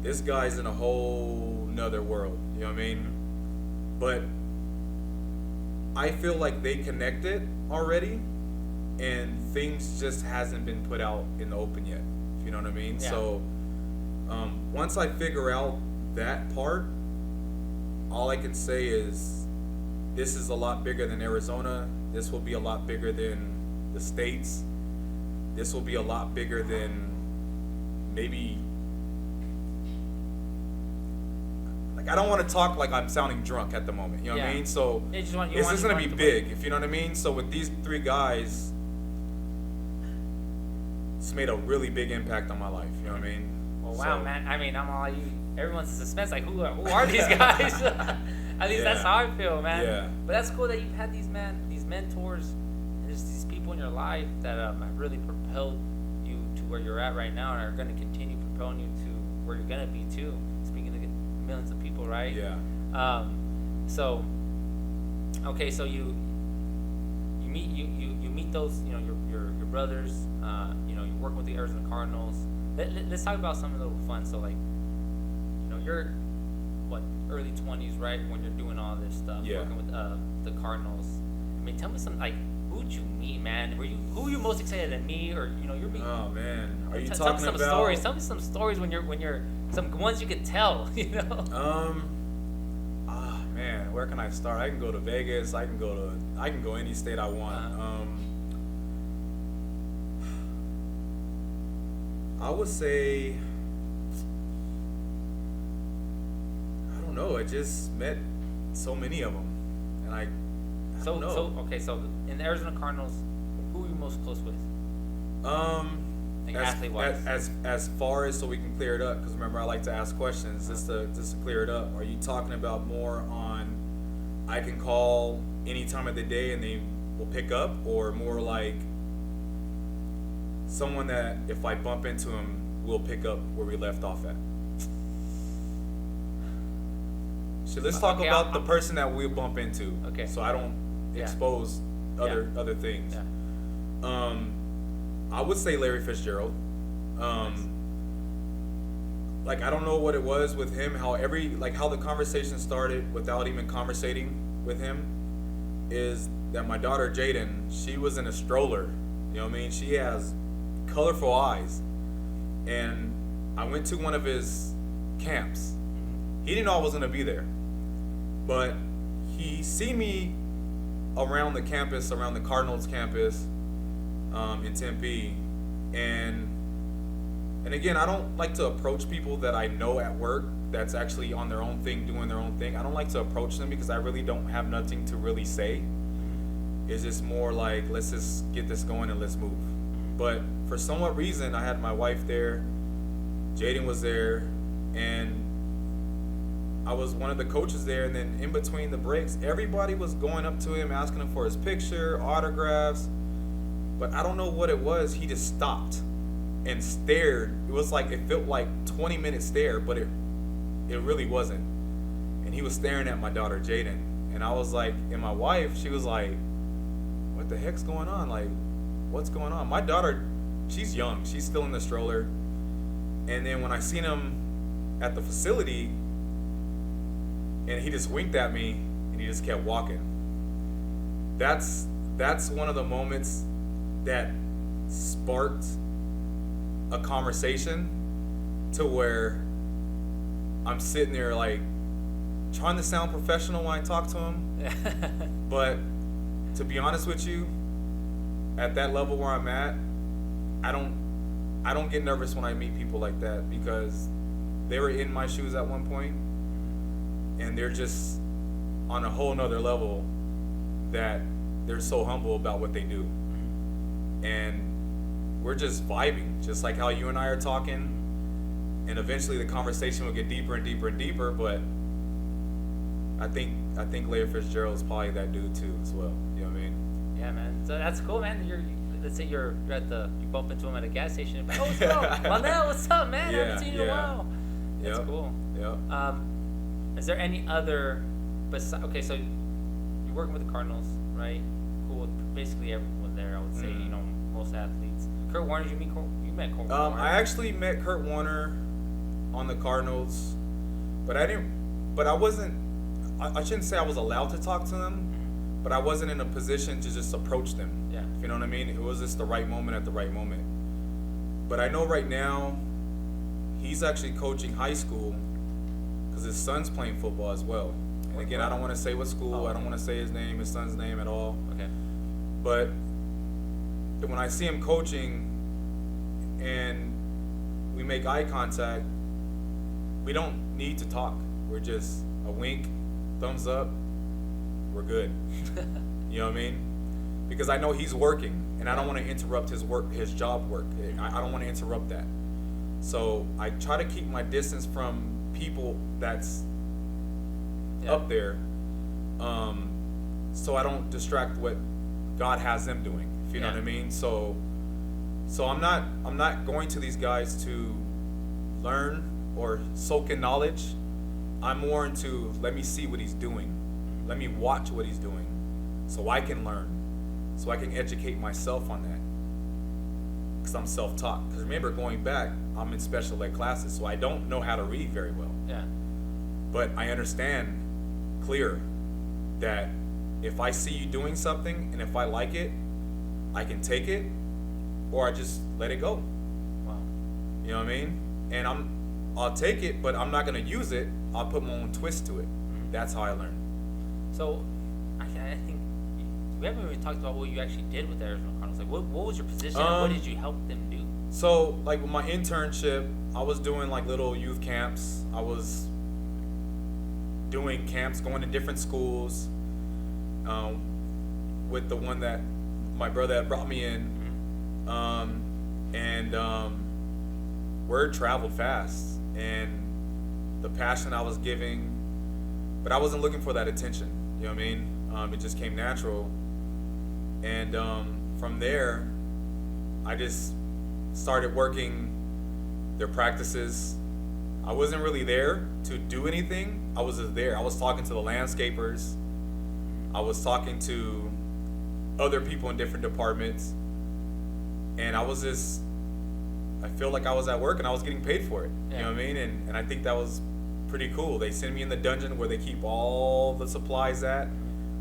B: This guy's in a whole nother world. You know what I mean? But I feel like they connected already, and things just hasn't been put out in the open yet. If you know what I mean?
A: Yeah.
B: So once I figure out that part, all I can say is this is a lot bigger than Arizona. This will be a lot bigger than the States. This will be a lot bigger than maybe. Like, I don't want to talk like I'm sounding drunk at the moment. You know what I mean? So
A: it's
B: going to be big, if you know what I mean? So with these three guys, it's made a really big impact on my life. You know what I mean?
A: Well, wow, man. I mean, I'm all you. Everyone's in suspense. Like, who are these guys? At least that's how I feel, man.
B: Yeah.
A: But that's cool that you've had these mentors, and just these people in your life that have really propelled you to where you're at right now, and are going to continue propelling you to where you're going to be too. Speaking to millions of people, right?
B: Yeah.
A: So, okay, so you meet those, you know, your brothers. You know, you're working with the Arizona Cardinals. Let's talk about some of the fun. So, like, you know, you're what, early 20s, right? When you're doing all this stuff,
B: Yeah.
A: working with the Cardinals. I mean, tell me some, like, who'd you meet, man? Who are you most excited to meet, or you know, you're meeting?
B: Oh man, are you
A: tell me
B: talking
A: some
B: about
A: stories? Tell me some stories when you're some ones you could tell. You know.
B: Man, where can I start? I can go to Vegas. I can go any state I want. I would say, I don't know. I just met so many of them, and I don't know.
A: So in the Arizona Cardinals, who are you most close with? Like athlete-wise.
B: As far as, so we can clear it up, because remember I like to ask questions just to clear it up. Are you talking about more on I can call any time of the day and they will pick up, or more like someone that if I bump into him will pick up where we left off at? So let's talk about the person that we bump into.
A: Okay.
B: So I don't expose other things.
A: Yeah.
B: I would say Larry Fitzgerald. Like, I don't know what it was with him, how the conversation started without even conversating with him, is that my daughter Jaden, she was in a stroller. You know what I mean? She has colorful eyes. And I went to one of his camps. He didn't know I was going to be there. But he seen me around the campus, around the Cardinals campus, in Tempe, and again, I don't like to approach people that I know at work that's actually on their own thing, doing their own thing. I don't like to approach them because I really don't have nothing to really say. It's just more like, let's just get this going and let's move. But for somewhat reason, I had my wife there, Jaden was there, and I was one of the coaches there, and then in between the breaks, everybody was going up to him, asking him for his picture, autographs. But I don't know what it was. He just stopped and stared. It was like, it felt like 20-minute stare, but it really wasn't. And he was staring at my daughter Jaden, and I was like, and my wife, she was like, what the heck's going on? Like, what's going on? My daughter, she's young. She's still in the stroller. And then when I seen him at the facility, and he just winked at me, and he just kept walking. That's one of the moments that sparked a conversation to where I'm sitting there like trying to sound professional when I talk to him. But to be honest with you, at that level where I'm at, I don't get nervous when I meet people like that, because they were in my shoes at one point, and they're just on a whole nother level that they're so humble about what they do. And we're just vibing, just like how you and I are talking, and eventually the conversation will get deeper and deeper and deeper. But I think Larry Fitzgerald is probably that dude too as well. You know what I mean?
A: Yeah, man. So that's cool, man. Let's say you bump into him at a gas station. And oh, what's up, Lonnel? What's up, man? I haven't seen you in a while. That's cool.
B: Yeah.
A: Is there any other? Okay, so you're working with the Cardinals, right? Cool with basically everyone there. I would say, you know, most athletes. Kurt Warner, you met Kurt Warner.
B: I actually met Kurt Warner on the Cardinals, but I wasn't. I shouldn't say I was allowed to talk to them, but I wasn't in a position to just approach them.
A: Yeah.
B: You know what I mean? It was just the right moment at the right moment. But I know right now, he's actually coaching high school because his son's playing football as well. And again, I don't want to say what school. I don't want to say his name, his son's name at all.
A: Okay.
B: But when I see him coaching and we make eye contact, we don't need to talk. We're just a wink, thumbs up, we're good. You know what I mean? Because I know he's working and I don't want to interrupt his job work. I don't want to interrupt that. So I try to keep my distance from people that's up there, so I don't distract what God has them doing. If you know what I mean. So I'm not going to these guys to learn or soak in knowledge. I'm more into, let me see what he's doing, let me watch what he's doing, so I can learn, so I can educate myself on that. Because I'm self-taught. Because remember, going back, I'm in special ed classes, so I don't know how to read very well.
A: Yeah.
B: But I understand clear that if I see you doing something and if I like it, I can take it, or I just let it go.
A: Wow.
B: You know what I mean? And I'll take it, but I'm not gonna use it. I'll put my own twist to it. That's how I learn.
A: So, I think we haven't really talked about what you actually did with the Arizona Cardinals. Like, what was your position? And what did you help them do?
B: So, like with my internship, I was doing like little youth camps. I was doing camps, going to different schools. With the one that my brother had brought me in, word traveled fast, and the passion I was giving, but I wasn't looking for that attention. You know what I mean? It just came natural, and from there, I just started working their practices. I wasn't really there to do anything. I was just there. I was talking to the landscapers. I was talking to other people in different departments, and I feel like I was at work and I was getting paid for it. Yeah. You know what I mean? And I think that was pretty cool. They send me in the dungeon where they keep all the supplies at,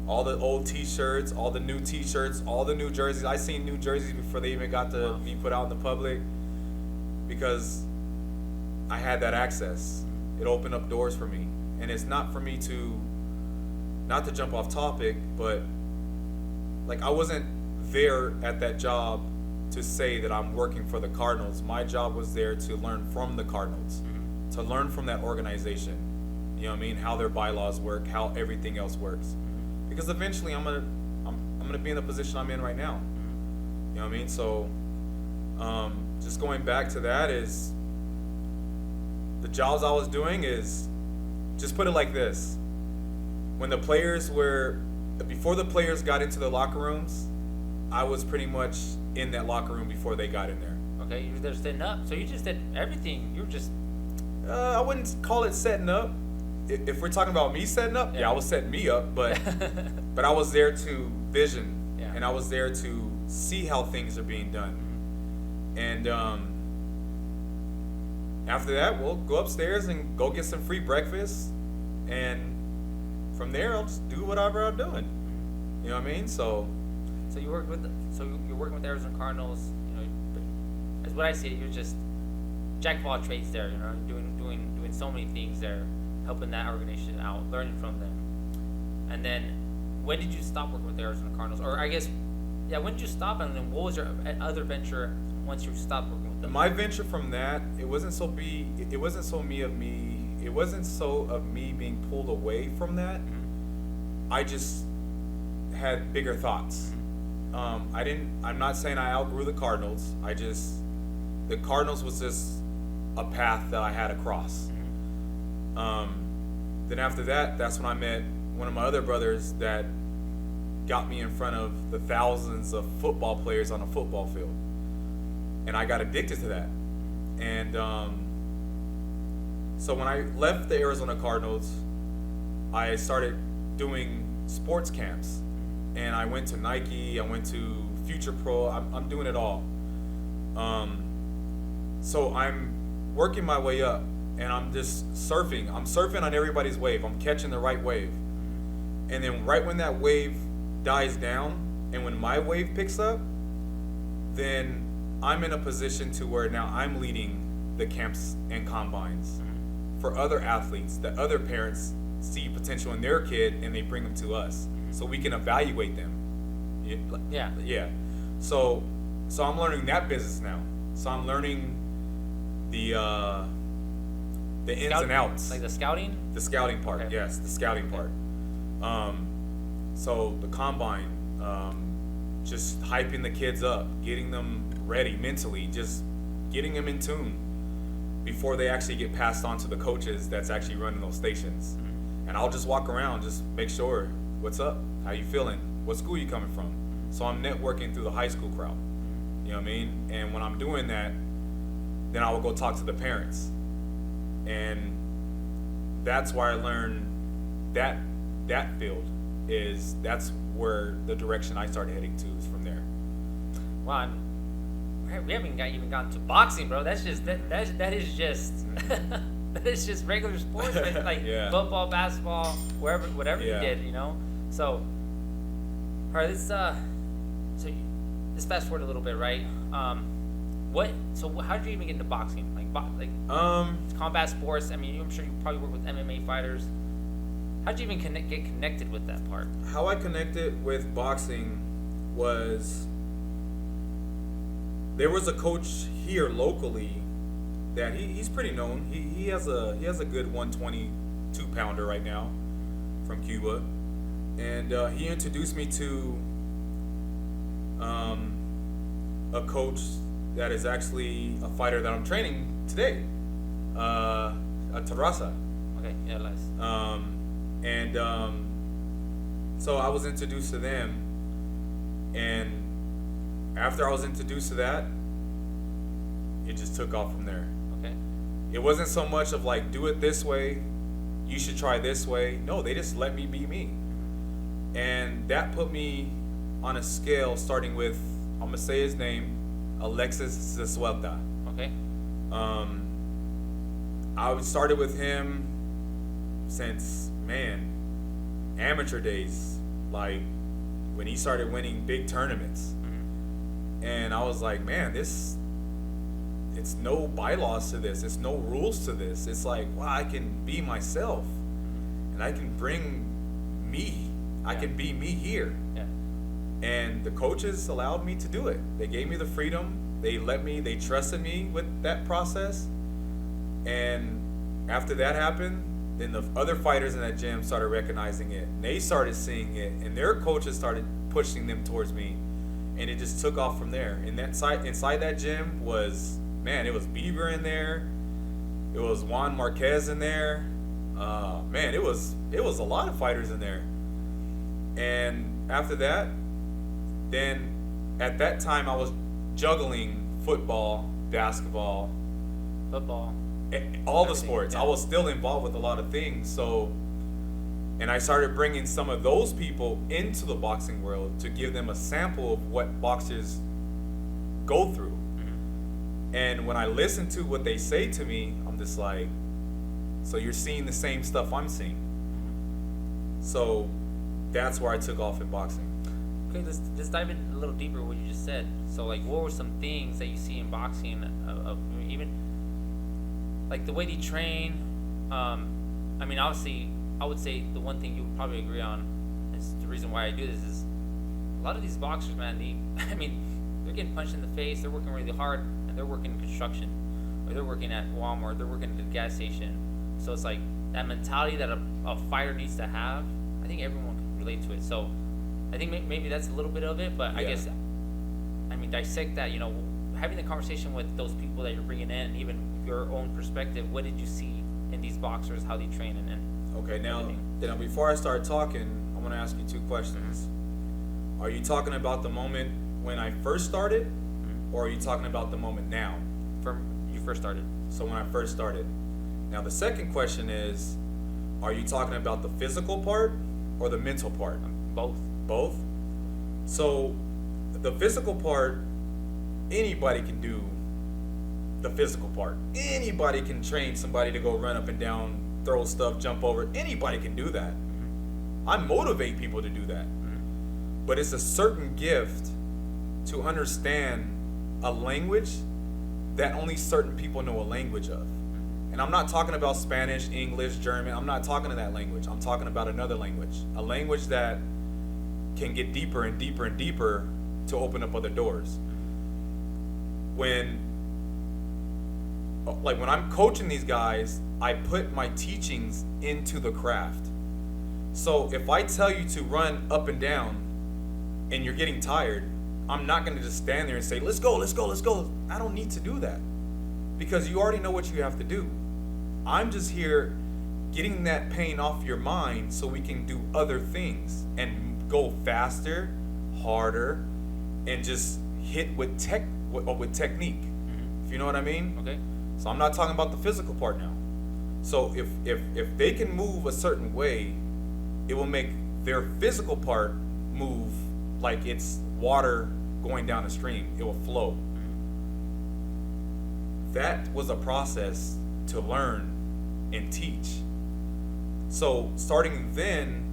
B: all the old t-shirts, all the new t-shirts, all the new jerseys. I seen new jerseys before they even got to be put out in the public, because I had that access. It opened up doors for me. And it's not for me to, not to jump off topic, but like I wasn't there at that job to say that I'm working for the Cardinals. My job was there to learn from the Cardinals, to learn from that organization. You know what I mean? How their bylaws work, how everything else works. Because eventually I'm gonna be in the position I'm in right now. You know what I mean? So just going back to that, is the jobs I was doing is, just put it like this. When the players before the players got into the locker rooms, I was pretty much in that locker room before they got in there.
A: Okay, you were there setting up. So you just did everything. You were just...
B: I wouldn't call it setting up. If we're talking about me setting up, I was setting me up, but but I was there to vision, and I was there to see how things are being done. And after that, we'll go upstairs and go get some free breakfast, and from there I'll just do whatever I'm doing. You know what I mean? So
A: you're working with the Arizona Cardinals. You know, as what I see, you're just jack of all trades there. You know, doing so many things there, helping that organization out, learning from them. And then, when did you stop working with the Arizona Cardinals? Or I guess, when did you stop? And then what was your other venture once you stopped working with them?
B: My venture from that, it wasn't so of me being pulled away from that. I just had bigger thoughts. I'm not saying I outgrew the Cardinals. The Cardinals was just a path that I had to cross. Then after that, that's when I met one of my other brothers that got me in front of the thousands of football players on a football field. And I got addicted to that. And so when I left the Arizona Cardinals, I started doing sports camps, and I went to Nike. I went to Future Pro. I'm doing it all. So I'm working my way up, and I'm just surfing. I'm surfing on everybody's wave. I'm catching the right wave, and then right when that wave dies down, and when my wave picks up, then I'm in a position to where now I'm leading the camps and combines for other athletes that other parents see potential in their kid, and they bring them to us so we can evaluate them. Yeah. So I'm learning that business now. So I'm learning the ins and outs.
A: Like the scouting?
B: The scouting part,
A: okay.
B: Yes, the scouting part. So the combine, just hyping the kids up, getting them ready mentally, just getting them in tune before they actually get passed on to the coaches that's actually running those stations. And I'll just walk around, just make sure, what's up? How you feeling? What school you coming from? So I'm networking through the high school crowd. You know what I mean? And when I'm doing that, then I will go talk to the parents. And that's why I learned that field that's where the direction I started heading to is from there.
A: Wow, we haven't even gotten to boxing, bro. That's just that is just that is just regular sports, man. Like football, basketball, whatever you did, you know. So, all right, let's fast forward a little bit, right? So how did you even get into boxing? It's combat sports. I mean, I'm sure you probably work with MMA fighters. How did you even get connected with that part?
B: How I connected with boxing was there was a coach here locally that he's pretty known. He has a good 122 pounder right now from Cuba, and he introduced me to a coach that is actually a fighter that I'm training today, a Terraza.
A: Okay, yeah, nice.
B: So I was introduced to them, and after I was introduced to that, it just took off from there.
A: Okay.
B: It wasn't so much of like, do it this way, you should try this way. No, they just let me be me. And that put me on a scale starting with, I'm going to say his name, Alexis Zeswelta.
A: Okay.
B: I started with him since, amateur days, like when he started winning big tournaments. And I was like, it's no bylaws to this. It's no rules to this. It's like, wow, I can be myself, and I can bring me. I can be me here.
A: Yeah.
B: And the coaches allowed me to do it. They gave me the freedom. They trusted me with that process. And after that happened, then the other fighters in that gym started recognizing it. And they started seeing it, and their coaches started pushing them towards me. And it just took off from there. And inside that gym was, it was Beaver in there. It was Juan Marquez in there. It was a lot of fighters in there. And after that, then at that time I was juggling football, basketball, all the sports.
A: Yeah.
B: I was still involved with a lot of things. So, and I started bringing some of those people into the boxing world to give them a sample of what boxers go through. And when I listen to what they say to me, I'm just like, so you're seeing the same stuff I'm seeing. So that's where I took off in boxing.
A: Okay, let's dive in a little deeper what you just said. So, like, what were some things that you see in boxing, even like the way they train? Obviously, I would say the one thing you would probably agree on is the reason why I do this is a lot of these boxers, man. They're getting punched in the face. They're working really hard, and they're working in construction, or they're working at Walmart. They're working at the gas station. So it's like that mentality that a fighter needs to have. I think everyone can relate to it. So I think maybe that's a little bit of it, but I guess, dissect that, having the conversation with those people that you're bringing in, even your own perspective, what did you see in these boxers, how they train, and
B: okay, now before I start talking, I'm going to ask you two questions. Are you talking about the moment when I first started, or are you talking about the moment now?
A: From you first started.
B: So when I first started. Now the second question is, are you talking about the physical part, or the mental part?
A: Both.
B: Both. So the physical part, anybody can do the physical part. Anybody can train somebody to go run up and down, throw stuff, jump over. Anybody can do that. I motivate people to do that. But it's a certain gift to understand a language that only certain people know a language of. And I'm not talking about Spanish, English, German. I'm not talking to that language. I'm talking about another language. A language that can get deeper and deeper and deeper to open up other doors. When I'm coaching these guys, I put my teachings into the craft. So if I tell you to run up and down and you're getting tired, I'm not going to just stand there and say, let's go, let's go, let's go. I don't need to do that because you already know what you have to do. I'm just here getting that pain off your mind so we can do other things and go faster, harder, and just hit with technique. If you know what I mean?
A: Okay.
B: So I'm not talking about the physical part now. So if they can move a certain way, it will make their physical part move like it's water going down a stream. It will flow. That was a process to learn and teach. So starting then,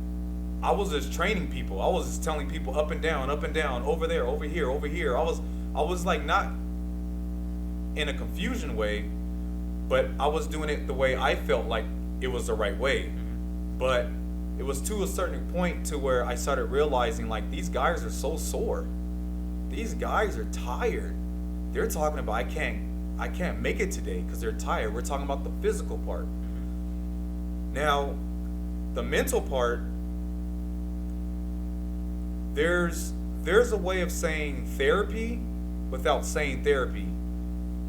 B: I was just training people. I was just telling people up and down, over there, over here, over here. I was like not in a confusion way, but I was doing it the way I felt like it was the right way. But it was to a certain point to where I started realizing like these guys are so sore. These guys are tired. They're talking about I can't make it today because they're tired. We're talking about the physical part. Now, the mental part, there's a way of saying therapy without saying therapy.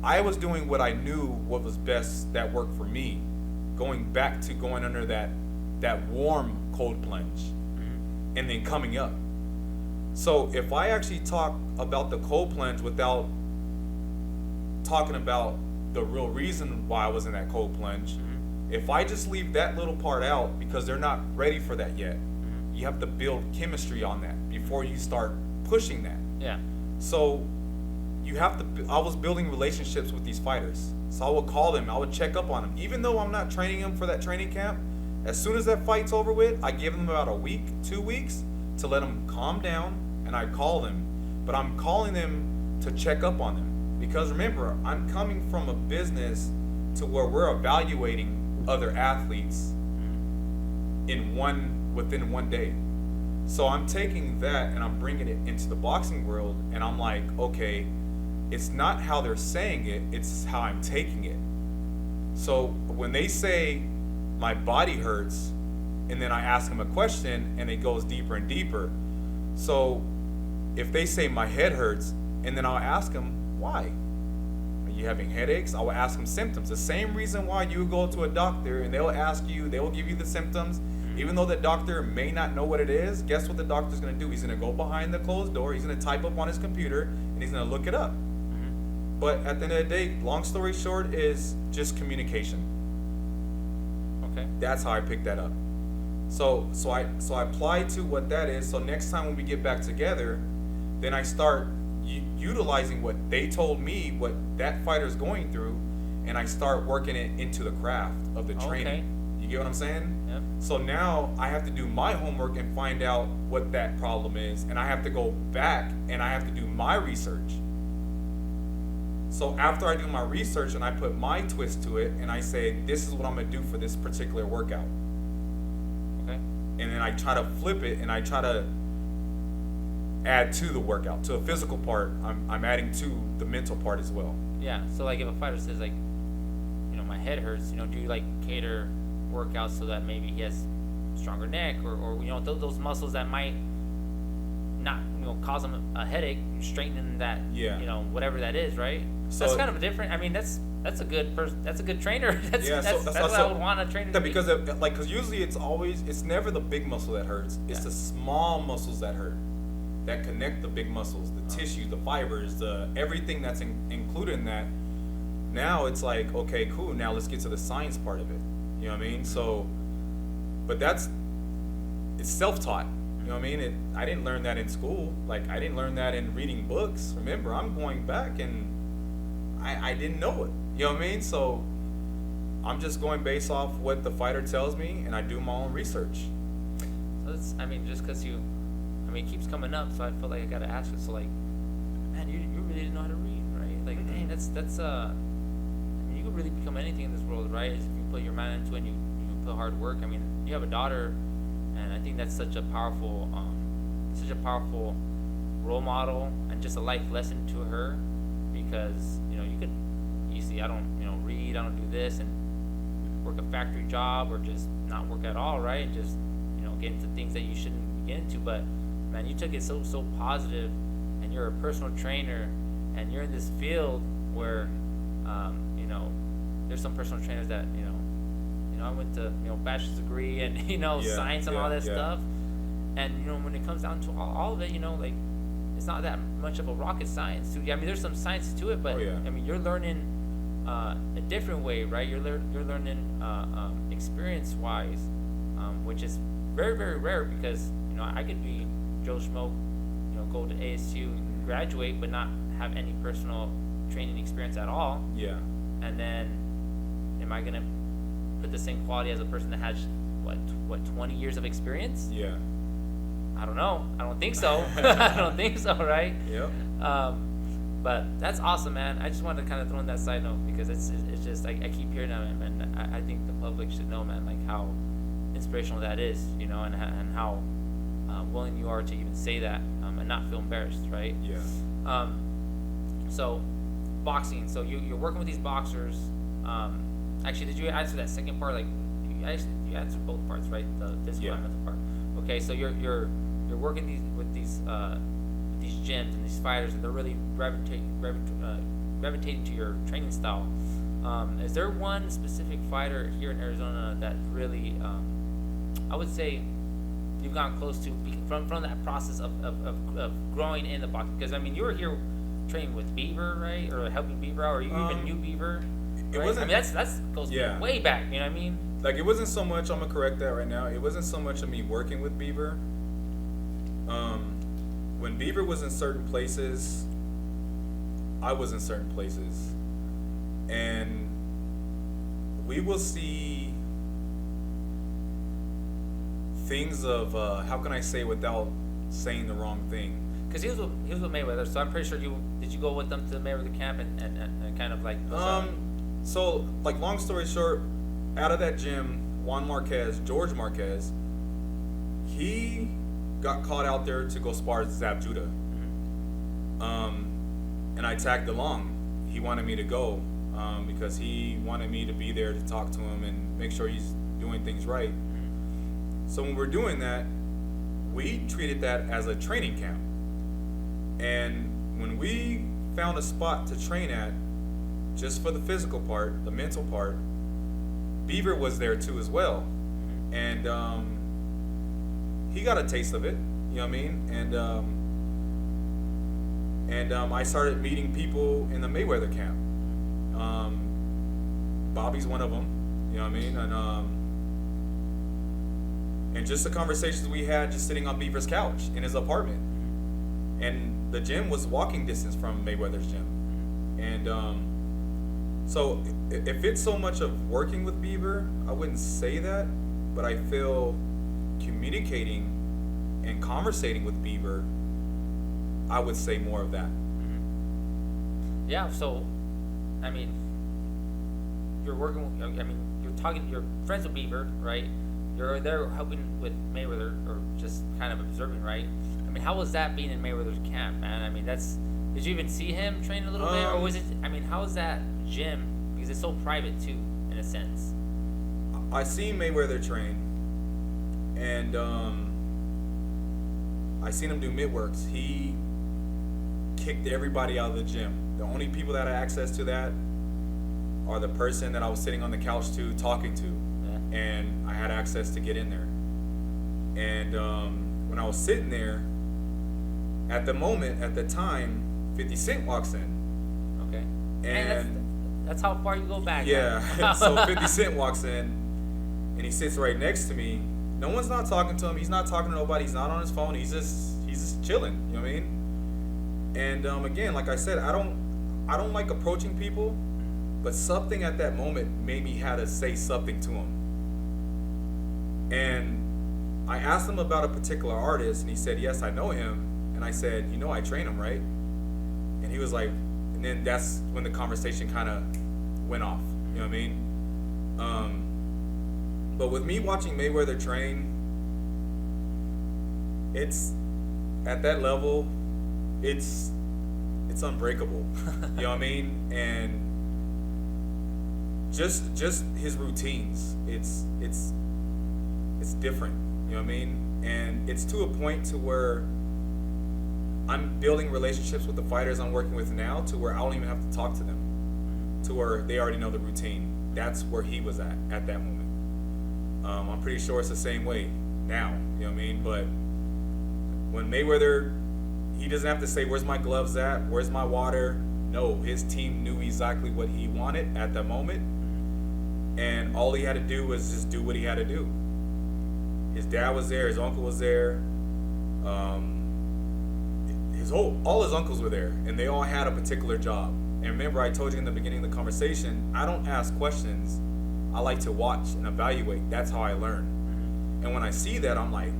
B: I was doing what I knew what was best that worked for me, going back to going under that warm cold plunge and then coming up. So if I actually talk about the cold plunge without talking about the real reason why I was in that cold plunge, if I just leave that little part out because they're not ready for that yet, you have to build chemistry on that before you start pushing that.
A: Yeah.
B: So you have to, I was building relationships with these fighters. So I would call them, I would check up on them. Even though I'm not training them for that training camp, as soon as that fight's over with, I give them about a week, 2 weeks to let them calm down, and I call them. But I'm calling them to check up on them. Because remember, I'm coming from a business to where we're evaluating other athletes within one day. So I'm taking that and I'm bringing it into the boxing world, and I'm like, okay, it's not how they're saying it, it's how I'm taking it. So when they say my body hurts, and then I ask them a question and it goes deeper and deeper. So if they say my head hurts, and then I'll ask them, why? Are you having headaches? I will ask them symptoms. The same reason why you go to a doctor and they will give you the symptoms. Even though the doctor may not know what it is, guess what the doctor's going to do? He's going to go behind the closed door, he's going to type up on his computer, and he's going to look it up. But at the end of the day, long story short, is just communication.
A: Okay.
B: That's how I picked that up. So I apply to what that is. So next time when we get back together, then I start utilizing what they told me, what that fighter's going through, and I start working it into the craft of the training.
A: Okay.
B: You get what I'm saying?
A: Yep.
B: So now I have to do my homework and find out what that problem is, and I have to go back and I have to do my research. So after I do my research and I put my twist to it and I say, this is what I'm going to do for this particular workout.
A: Okay.
B: And then I try to flip it and I try to add to the workout. To the physical part, I'm adding to the mental part as well.
A: Yeah. So like if a fighter says like, my head hurts, do you like cater workouts so that maybe he has stronger neck or those muscles that might not cause him a headache, strengthening that, whatever that is, right? So that's kind of different. I mean, that's a good person. That's a good trainer. That's what I would want a trainer to be.
B: Because usually it's never the big muscle that hurts. It's the small muscles that hurt, that connect the big muscles, the tissues, the fibers, the everything that's included in that. Now it's like, okay, cool. Now let's get to the science part of it. You know what I mean? So, but that's it's self-taught. You know what I mean? I didn't learn that in school. Like, I didn't learn that in reading books. Remember, I'm going back and I didn't know it. You know what I mean? So I'm just going based off what the fighter tells me, and I do my own research.
A: So it's, I mean, just because it keeps coming up, so I feel like I gotta ask you. So like, man, you really didn't know how to read, right? Like, dang, that's I mean, you could really become anything in this world, right? If you put your mind into it, and you put hard work. I mean, you have a daughter, and I think that's such a powerful role model and just a life lesson to her, because you could easily, I don't read, I don't do this, and work a factory job or just not work at all, right? And just get into things that you shouldn't get into. But man, you took it so positive, and you're a personal trainer, and you're in this field where there's some personal trainers that I went to bachelor's degree and science and all that stuff, and when it comes down to all of it, like, it's not that much of a rocket science too. I mean, there's some science to it, but I mean, you're learning a different way, right? You're learning experience wise, which is very, very rare, because I could be Joe Schmo, go to ASU and graduate but not have any personal training experience at all.
B: Yeah.
A: And then am I gonna put the same quality as a person that has what 20 years of experience?
B: Yeah.
A: I don't know. I don't think so. I don't think so, right?
B: Yep.
A: But that's awesome, man. I just wanted to kind of throw in that side note, because it's just I keep hearing that, and I think the public should know, man, like how inspirational that is, and how willing you are to even say that, and not feel embarrassed, right?
B: Yeah.
A: So boxing. So you're working with these boxers. Actually, did you answer that second part? Like, you answered both parts, right? The physical and mental part. Okay, so you're working with these gyms and these fighters, and they're really gravitating to your training style. Is there one specific fighter here in Arizona that really, I would say, you've gone close to from that process of growing in the boxing? Because I mean, you were here training with Beaver, right, or helping Beaver out, or you even knew Beaver.
B: It
A: right?
B: wasn't.
A: I mean, that's goes way back. You know what I mean?
B: Like, it wasn't so much. I'm gonna correct that right now. It wasn't so much of me working with Beaver. When Beaver was in certain places, I was in certain places, and we will see things of how can I say without saying the wrong thing.
A: Because he was with Mayweather, so I'm pretty sure did you go with them to the Mayweather camp and kind of like
B: so, like, long story short, out of that gym, George Marquez, he got caught out there to go spar Zab Judah. And I tagged along. He wanted me to go because he wanted me to be there to talk to him and make sure he's doing things right. So when we're doing that, we treated that as a training camp. And when we found a spot to train at, just for the physical part, the mental part, Beaver was there too as well. And he got a taste of it, you know what I mean? And I started meeting people in the Mayweather camp. Bobby's one of them, you know what I mean? And just the conversations we had just sitting on Beaver's couch in his apartment. And the gym was walking distance from Mayweather's gym. And so if it's so much of working with Beaver, I wouldn't say that, but I feel communicating and conversating with Beaver, I would say more of that.
A: Yeah, so, I mean, you're friends with Beaver, right? You're there helping with Mayweather, or just kind of observing, right? I mean, how was that being in Mayweather's camp, man? I mean, did you even see him train a little bit? Or was it, I mean, how was that gym? Because it's so private too, in a sense.
B: I seen Mayweather train, and I seen him do mid-works. He kicked everybody out of the gym. The only people that had access to that are the person that I was sitting on the couch to talking to. Yeah. And I had access to get in there. And when I was sitting there, at the time, 50 Cent walks in.
A: Okay.
B: And
A: that's how far you go back.
B: Yeah. So 50 Cent walks in, and he sits right next to me, No one's not talking to him. He's not talking to nobody. He's not on his phone. He's just chilling. You know what I mean? And again, like I said, I don't like approaching people, but something at that moment made me have to say something to him. And I asked him about a particular artist, and he said, "Yes, I know him." And I said, "You know, I train him, right?" And he was like, and then that's when the conversation kind of went off. You know what I mean? But with me watching Mayweather train, it's at that level, it's unbreakable. You know what I mean? And just his routines, it's different. You know what I mean? And it's to a point to where I'm building relationships with the fighters I'm working with now, to where I don't even have to talk to them, to where they already know the routine. That's where he was at that moment. I'm pretty sure it's the same way now. You know what I mean? But when Mayweather, he doesn't have to say, "Where's my gloves at? Where's my water?" No, his team knew exactly what he wanted at that moment, and all he had to do was just do what he had to do. His dad was there, his uncle was there, all his uncles were there, and they all had a particular job. And remember, I told you in the beginning of the conversation, I don't ask questions. I like to watch and evaluate. That's how I learn. And when I see that, I'm like,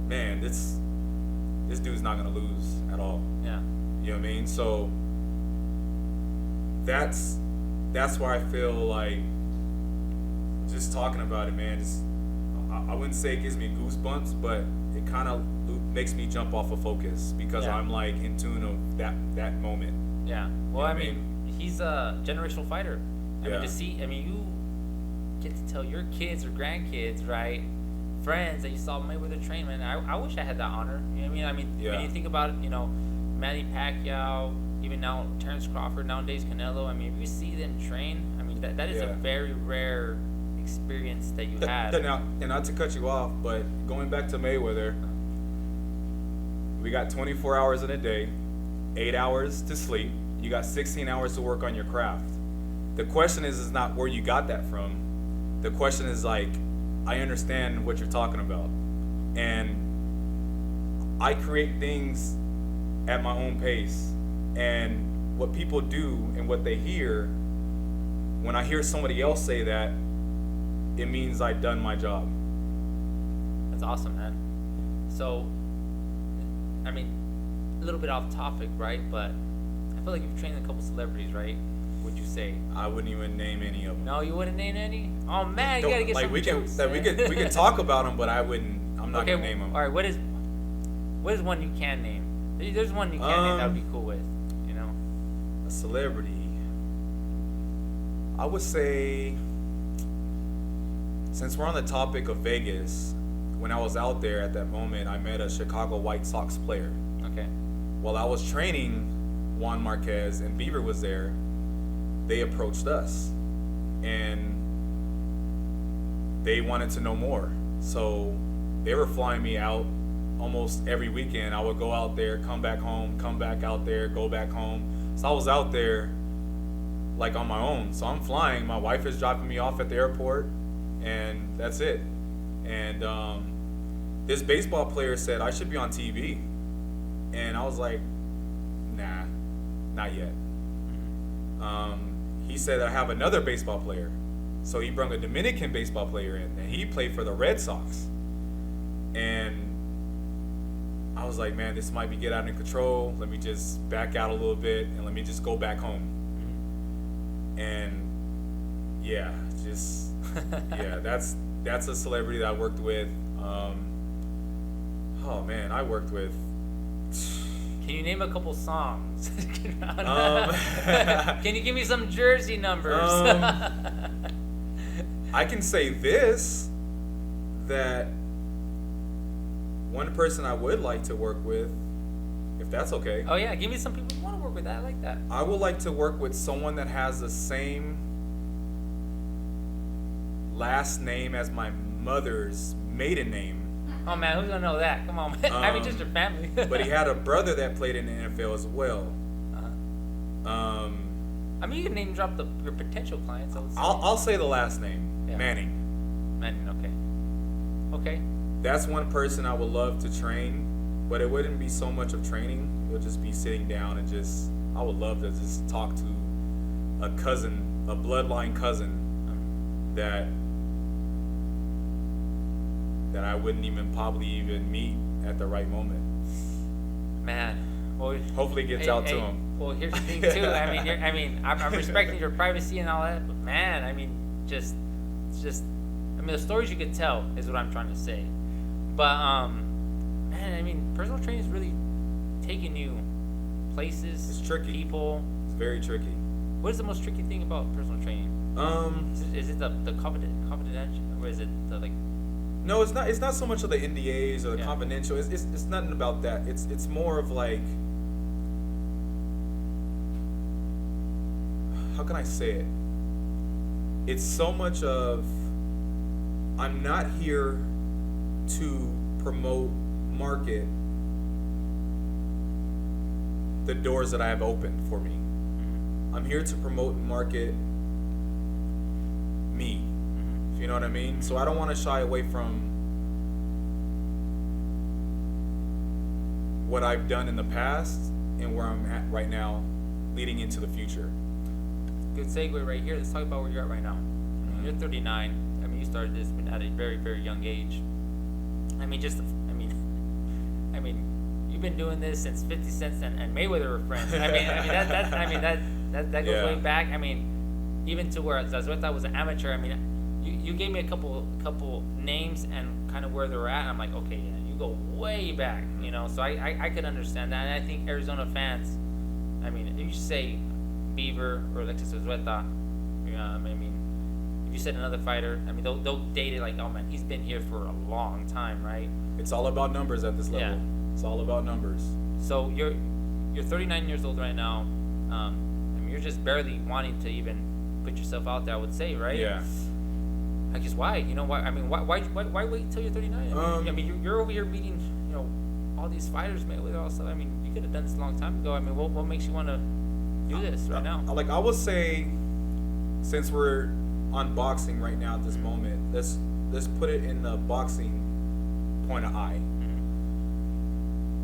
B: man, this dude's not gonna lose at all.
A: Yeah.
B: You know what I mean? So that's why I feel like just talking about it, man. I wouldn't say it gives me goosebumps, but it kind of makes me jump off of focus, because I'm like in tune of that moment.
A: Yeah. Well, I mean, he's a generational fighter. I mean, you get to tell your kids or grandkids, right, friends, that you saw Mayweather train, man. I wish I had that honor. You know what I mean? When you think about it, you know, Manny Pacquiao, even now Terrence Crawford, nowadays Canelo. I mean, if you see them train, I mean, that is a very rare experience that you had.
B: And not to cut you off, but going back to Mayweather, we got 24 hours in a day, 8 hours to sleep. You got 16 hours to work on your craft. The question is not where you got that from. The question is, like, I understand what you're talking about, and I create things at my own pace. And what people do and what they hear, when I hear somebody else say that, it means I've done my job.
A: That's awesome, man. So, I mean, a little bit off topic, right? But I feel like you've trained a couple celebrities, right? Would you say?
B: I wouldn't even name any of them.
A: No, you wouldn't name any? Oh man, you gotta get some juice.
B: We can talk about them, but I'm not gonna name them.
A: All right, what is one you can name? There's one you can name that would be cool with, you know?
B: A celebrity. I would say, since we're on the topic of Vegas, when I was out there at that moment, I met a Chicago White Sox player.
A: Okay.
B: While I was training Juan Marquez and Bieber was there, they approached us, and they wanted to know more. So they were flying me out almost every weekend. I would go out there, come back home, come back out there, go back home. So I was out there like on my own. So I'm flying. My wife is dropping me off at the airport, and that's it. And this baseball player said I should be on TV, and I was like, nah, not yet. He said I have another baseball player, so he brought a Dominican baseball player in, and he played for the Red Sox. And I was like, man, this might be get out of control. Let me just back out a little bit, and let me just go back home. And yeah, that's a celebrity that I worked with. Oh man, I worked with.
A: Can you name a couple songs? Can you give me some jersey numbers?
B: I can say this, that one person I would like to work with, if that's okay.
A: Oh yeah, give me some people you want to work with. I like that.
B: I would like to work with someone that has the same last name as my mother's maiden name.
A: Oh man, who's gonna know that? Come on, man. I mean, just your family.
B: But he had a brother that played in the NFL as well.
A: I mean, you can name drop your potential clients.
B: I'll say the last name, yeah. Manning.
A: Okay. Okay.
B: That's one person I would love to train, but it wouldn't be so much of training. It would just be sitting down and just, I would love to just talk to a cousin, a bloodline cousin that I wouldn't even probably even meet at the right moment.
A: Man. Well,
B: hopefully it gets out to him.
A: Well, here's the thing too. I'm respecting your privacy and all that, but man, it's just, the stories you could tell is what I'm trying to say. But man, personal training is really taking you places.
B: It's tricky.
A: People.
B: It's very tricky.
A: What is the most tricky thing about personal training? Is it the confidential, or is it the like?
B: No, it's not. It's not so much of the NDAs or the confidential. It's nothing about that. It's more of like, how can I say it? It's so much of, I'm not here to promote, market the doors that I have opened for me. I'm here to promote and market me. If you know what I mean? So I don't want to shy away from what I've done in the past and where I'm at right now, leading into the future.
A: Good segue right here. Let's talk about where you're at right now. You're 39. You started this at a very, very young age. You've been doing this since 50 Cent and Mayweather were friends. That goes way back. Even to where Zazueta was an amateur. You gave me a couple names and kind of where they're at. I'm like, okay, yeah, you go way back, So I could understand that, and I think Arizona fans. If you say Beaver or Alexis Zazueta, if you said another fighter, they'll date it like, oh man, he's been here for a long time, right?
B: It's all about numbers at this level.
A: Yeah.
B: It's all about numbers.
A: So you're 39 years old right now. You're just barely wanting to even put yourself out there, I would say, right?
B: Yeah.
A: I guess why? Why wait till you're 39? You're over here meeting, all these fighters, man. With all stuff. You could have done this a long time ago. What makes you want to do this right now?
B: I would say, since we're on boxing right now at this moment, let's put it in the boxing point of eye.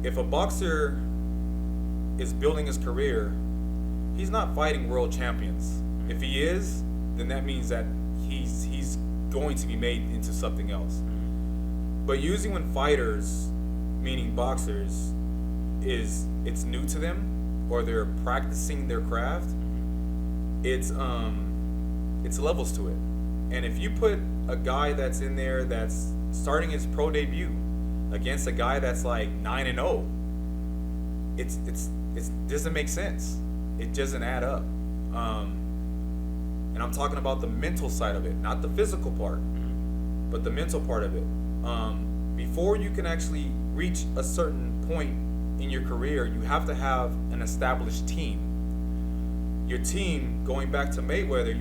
B: If a boxer is building his career, he's not fighting world champions. If he is, then that means that he's going to be made into something else. But usually when fighters, meaning boxers, it's new to them or they're practicing their craft, it's levels to it. And if you put a guy that's in there that's starting his pro debut against a guy that's like 9-0, it doesn't make sense. It doesn't add up. And I'm talking about the mental side of it, not the physical part, but the mental part of it. Before you can actually reach a certain point in your career, you have to have an established team. Your team, going back to Mayweather,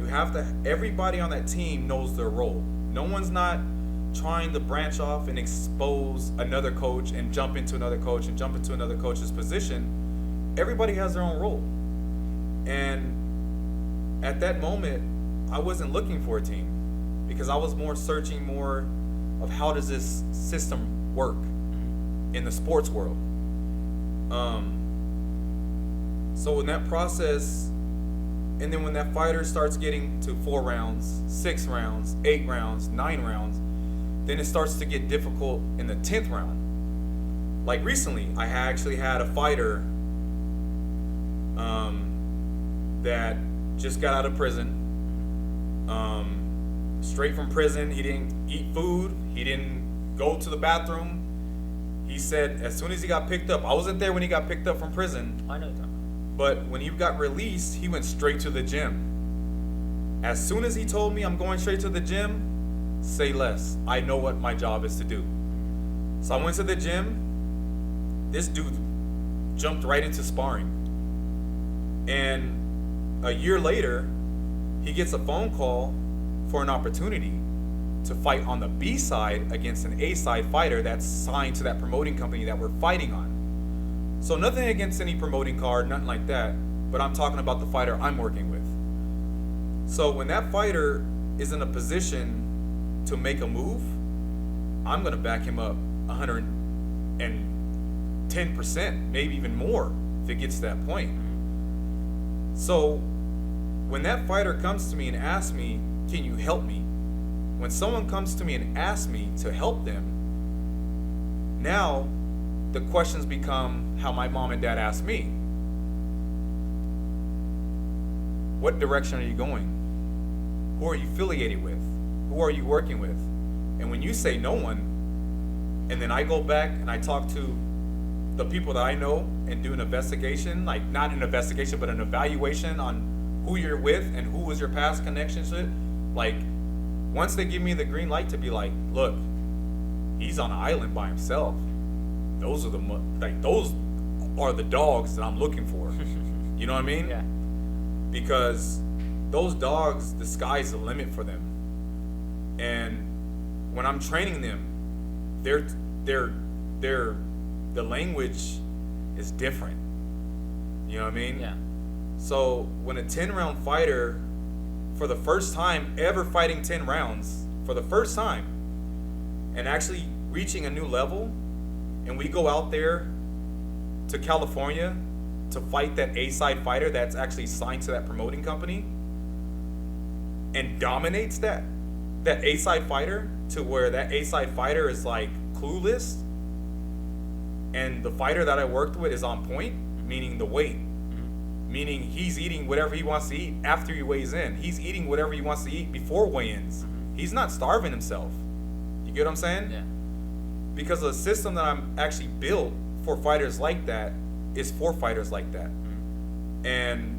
B: everybody on that team knows their role. No one's not trying to branch off and expose another coach and jump into another coach and jump into another coach's position. Everybody has their own role. And at that moment, I wasn't looking for a team because I was searching more of how does this system work in the sports world. So in that process, and then when that fighter starts getting to 4 rounds, 6 rounds, 8 rounds, 9 rounds, then it starts to get difficult in the 10th round. Like recently, I actually had a fighter that just got out of prison. Straight from prison, he didn't eat food, he didn't go to the bathroom. He said as soon as he got picked up, I wasn't there when he got picked up from prison.
A: I know that.
B: But when he got released, he went straight to the gym. As soon as he told me I'm going straight to the gym, say less. I know what my job is to do. So I went to the gym. This dude jumped right into sparring. And a year later, he gets a phone call for an opportunity to fight on the B side against an A side fighter that's signed to that promoting company that we're fighting on. So nothing against any promoting card, nothing like that, but I'm talking about the fighter I'm working with. So when that fighter is in a position to make a move, I'm gonna back him up 110%, maybe even more if it gets to that point. So when that fighter comes to me and asks me, can you help me? When someone comes to me and asks me to help them, now the questions become how my mom and dad asked me. What direction are you going? Who are you affiliated with? Who are you working with? And when you say no one, and then I go back and I talk to the people that I know and do an investigation, like not an investigation, but an evaluation on who you're with and who was your past connections with, like once they give me the green light to be like, look, he's on an island by himself. Those are those are the dogs that I'm looking for. You know what I mean?
A: Yeah.
B: Because those dogs, the sky's the limit for them. And when I'm training them, the language is different. You know what I mean?
A: Yeah.
B: So when a 10-round fighter, for the first time ever fighting 10 rounds, for the first time, and actually reaching a new level, and we go out there to California to fight that A-side fighter that's actually signed to that promoting company and dominates that A-side fighter to where that A-side fighter is like clueless, and the fighter that I worked with is on point, meaning the weight, meaning he's eating whatever he wants to eat after he weighs in. He's eating whatever he wants to eat before weigh-ins. He's not starving himself. You get what I'm saying?
A: Yeah.
B: Because the system that I'm actually built for fighters like that is for fighters like that. And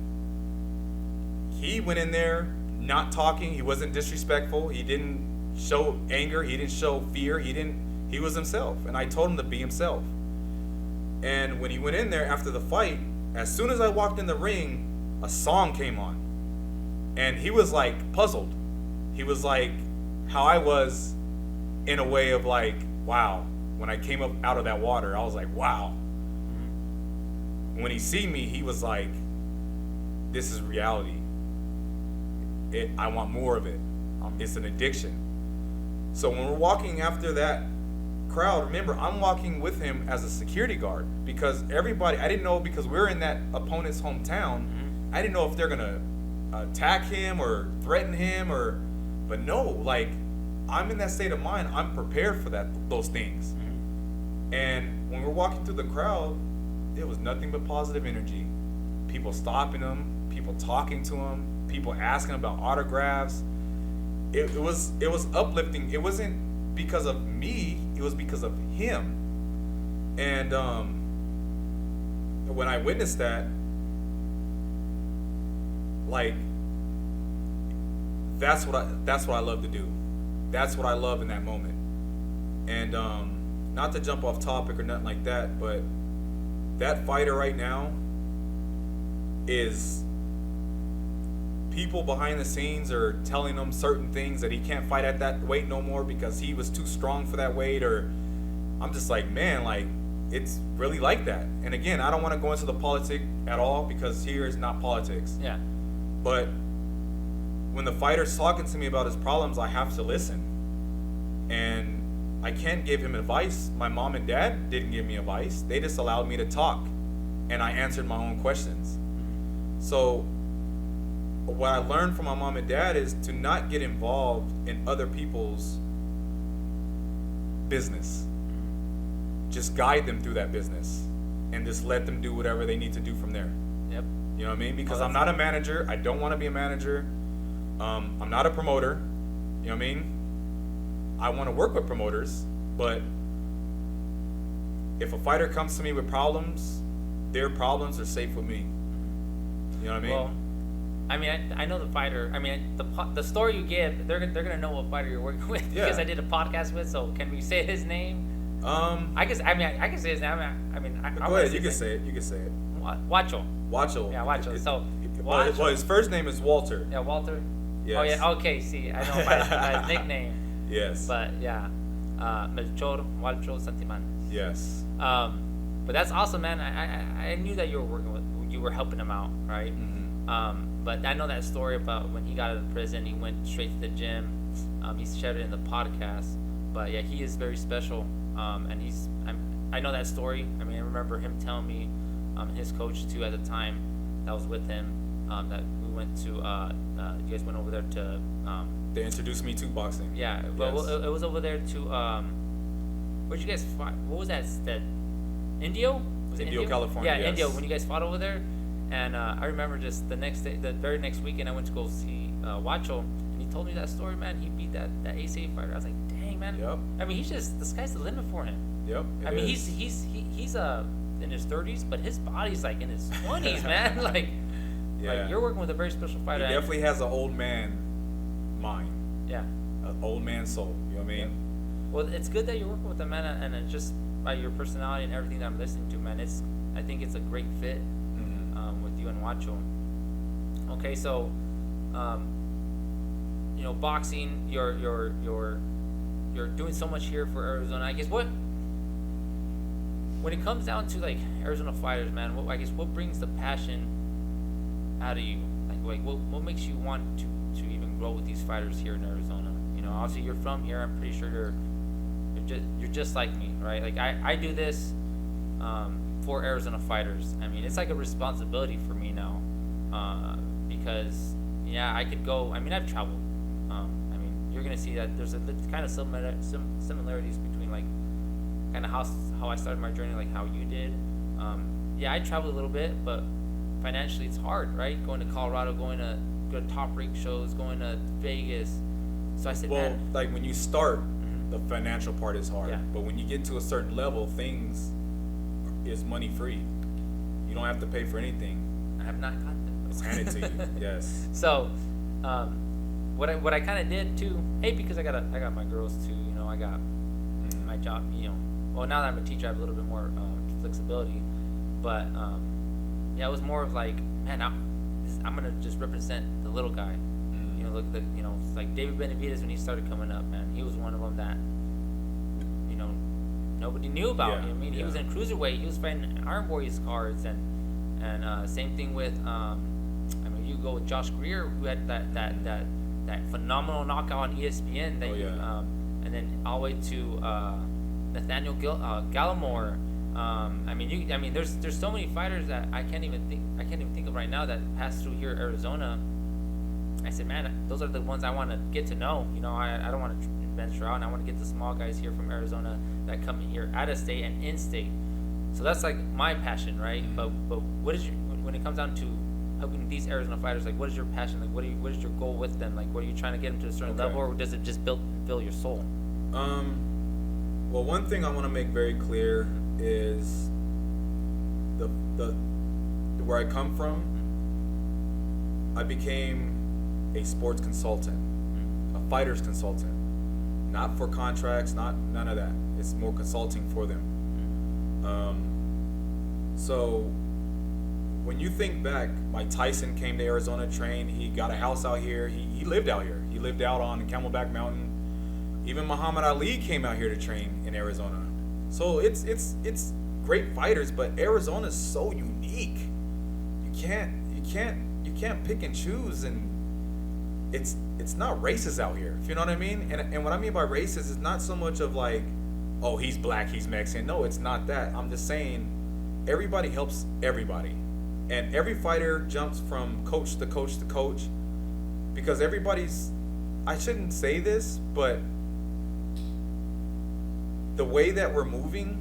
B: he went in there not talking. He wasn't disrespectful. He didn't show anger. He didn't show fear. He was himself. And I told him to be himself. And when he went in there after the fight, as soon as I walked in the ring, a song came on. And he was like puzzled. He was like how I was, in a way of like, wow. When I came up out of that water, I was like, wow. When he seen me, he was like, this is reality. I want more of it. It's an addiction. So when we're walking after that crowd, remember, I'm walking with him as a security guard, because everybody, I didn't know, because we're in that opponent's hometown, I didn't know if they're gonna attack him or threaten him, but no, like, I'm in that state of mind. I'm prepared for those things. And when we're walking through the crowd, it was nothing but positive energy. People stopping him, people talking to him, people asking about autographs. It was uplifting. It wasn't because of me, it was because of him. And when I witnessed that, like, that's what I love to do. That's what I love in that moment. And not to jump off topic or nothing like that, but that fighter right now is, people behind the scenes are telling him certain things, that he can't fight at that weight no more because he was too strong for that weight. Or I'm just like, man, like, it's really like that. And again, I don't want to go into the politics at all, because here is not politics.
A: Yeah.
B: But when the fighter's talking to me about his problems, I have to listen. And I can't give him advice. My mom and dad didn't give me advice. They just allowed me to talk, and I answered my own questions. So what I learned from my mom and dad is to not get involved in other people's business. Just guide them through that business, and just let them do whatever they need to do from there.
A: Yep.
B: You know what I mean? Because I'm not a manager. I don't want to be a manager. I'm not a promoter. You know what I mean? I want to work with promoters, but if a fighter comes to me with problems, their problems are safe with me. You know what I mean?
A: Well, I mean, I know the fighter. I mean, the story you give, they're gonna know what fighter you're working with,
B: Yeah.
A: because I did a podcast with. So can we say his name? I can say his name. I mean,
B: go ahead. You can say it. You can say it.
A: Wacho.
B: Wacho.
A: Yeah, Wacho. So,
B: well, his first name is Walter.
A: Yeah, Walter.
B: Yes.
A: Oh yeah. Okay. See, I know by his nickname.
B: Yes.
A: But yeah, Melchor Walcho Santiman.
B: Yes.
A: But that's awesome, man. I knew that you were helping him out, right?
B: Mm-hmm.
A: But I know that story about when he got out of prison, he went straight to the gym. He shared it in the podcast. But yeah, he is very special. And I know that story. I mean, I remember him telling me, his coach too at the time that was with him, that we went to, you guys went over there to,
B: They introduced me to boxing.
A: yeah,
B: Yes.
A: well, it was over there to, where'd you guys fight? What was that? That Indio? Was it
B: Indio, California,
A: Yeah,
B: yes.
A: Indio. When you guys fought over there, and I remember just the next day, the very next weekend, I went to go see Wacho, and he told me that story. Man, he beat that ACA fighter. I was like, dang, man.
B: Yep.
A: I mean, the sky's the limit for him.
B: Yep.
A: I mean, he's in his 30s, but his body's like in his 20s, man. Like, you're working with a very special
B: He
A: fighter.
B: definitely has an old man mind,
A: Yeah.
B: an old man soul. You know what I mean?
A: Well, it's good that you're working with them, man, and it just by your personality and everything that I'm listening to, man, I think it's a great fit with you and Wacho. Okay, so, boxing, you're doing so much here for Arizona. I guess when it comes down to like Arizona fighters, man, what brings the passion out of you? Like what makes you want to even grow with these fighters here in Arizona? Obviously you're from here. I'm pretty sure you're just like me, right? Like I do this for Arizona fighters. I mean, it's like a responsibility for me now, because I could go. I mean, I've traveled. I mean, you're gonna see that there's kind of similarities between like kind of how I started my journey, like how you did. I traveled a little bit, but financially it's hard, right? Going to Colorado, going to go to top rank shows, going to Vegas. So I said,
B: Well,
A: man,
B: like when you start, the financial part is hard.
A: Yeah.
B: But when you get to a certain level, things is money free. You don't have to pay for anything.
A: I have not got them.
B: It's handed to you. Yes.
A: So, what I kind of did too, because I got my girls too. I got my job. Well, now that I'm a teacher, I have a little bit more flexibility. But it was more of like, man, I'm gonna just represent the little guy. It's like David Benavidez when he started coming up, man. He was one of them that nobody knew about.
B: Yeah,
A: I mean, he was in cruiserweight. He was fighting Iron Boys cards, and same thing with you go with Josh Greer, who had that phenomenal knockout on ESPN. And then all the way to Nathaniel Gallimore. There's so many fighters that I can't even think of right now that passed through here, Arizona. I said, man, those are the ones I want to get to know. I don't want to venture out, and I want to get the small guys here from Arizona that come here out of state and in state. So that's like my passion, right? But what is when it comes down to helping these Arizona fighters? Like, what is your passion? Like, what is your goal with them? Like, what are you trying to get them to a certain level, or does it just fill your soul?
B: Well, one thing I want to make very clear is the where I come from. I became a sports consultant, a fighter's consultant, not for contracts, none of that. It's more consulting for them. So when you think back, Mike Tyson came to Arizona to train. He got a house out here. He lived out here. He lived out on Camelback Mountain. Even Muhammad Ali came out here to train in Arizona. So it's great fighters, but Arizona's so unique. You can't pick and choose, and it's not racist out here, if you know what I mean. And what I mean by racist is not so much of like, oh, he's black, he's Mexican. No, it's not that. I'm just saying everybody helps everybody, and every fighter jumps from coach to coach to coach, because everybody's, I shouldn't say this, but the way that we're moving,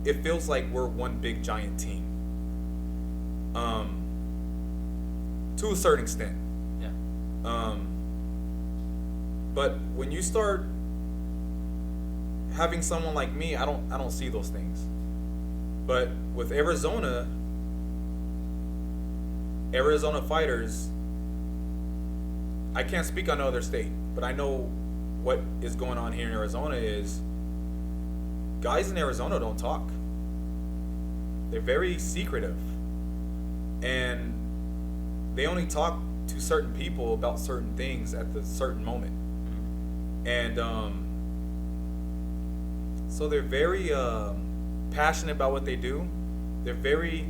B: it feels like we're one big giant team. To a certain extent.
A: Yeah.
B: But when you start having someone like me, I don't see those things. But with Arizona fighters, I can't speak on other state, but I know what is going on here in Arizona is guys in Arizona don't talk. They're very secretive. And they only talk to certain people about certain things at the certain moment. And so they're very passionate about what they do. They're very,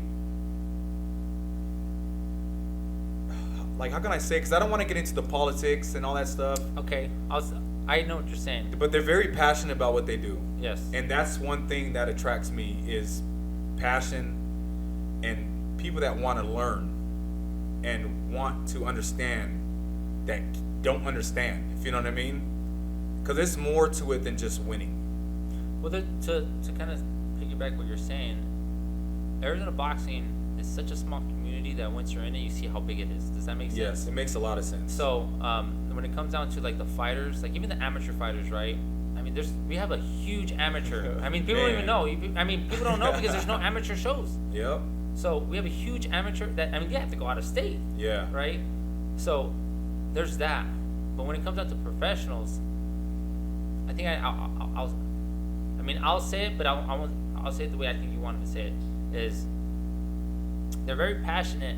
B: like, how can I say? Because I don't want to get into the politics and all that stuff.
A: Okay, I know what you're saying.
B: But they're very passionate about what they do.
A: Yes.
B: And that's one thing that attracts me is passion and people that want to learn and want to understand that don't understand, if you know what I mean. Because there's more to it than just winning.
A: Well, to kind of piggyback what you're saying, Arizona boxing is such a small community that once you're in it, you see how big it is. Does that make sense?
B: Yes, it makes a lot of sense.
A: So when it comes down to like the fighters, like even the amateur fighters, right? I mean, we have a huge amateur. I mean, people don't even know. People don't know because there's no amateur shows.
B: Yep.
A: So we have a huge amateur that, I mean, they have to go out of state.
B: Yeah.
A: Right? So there's that. But when it comes down to professionals, I think I'll say it, but I'll say it the way I think you wanted to say it. Is they're very passionate,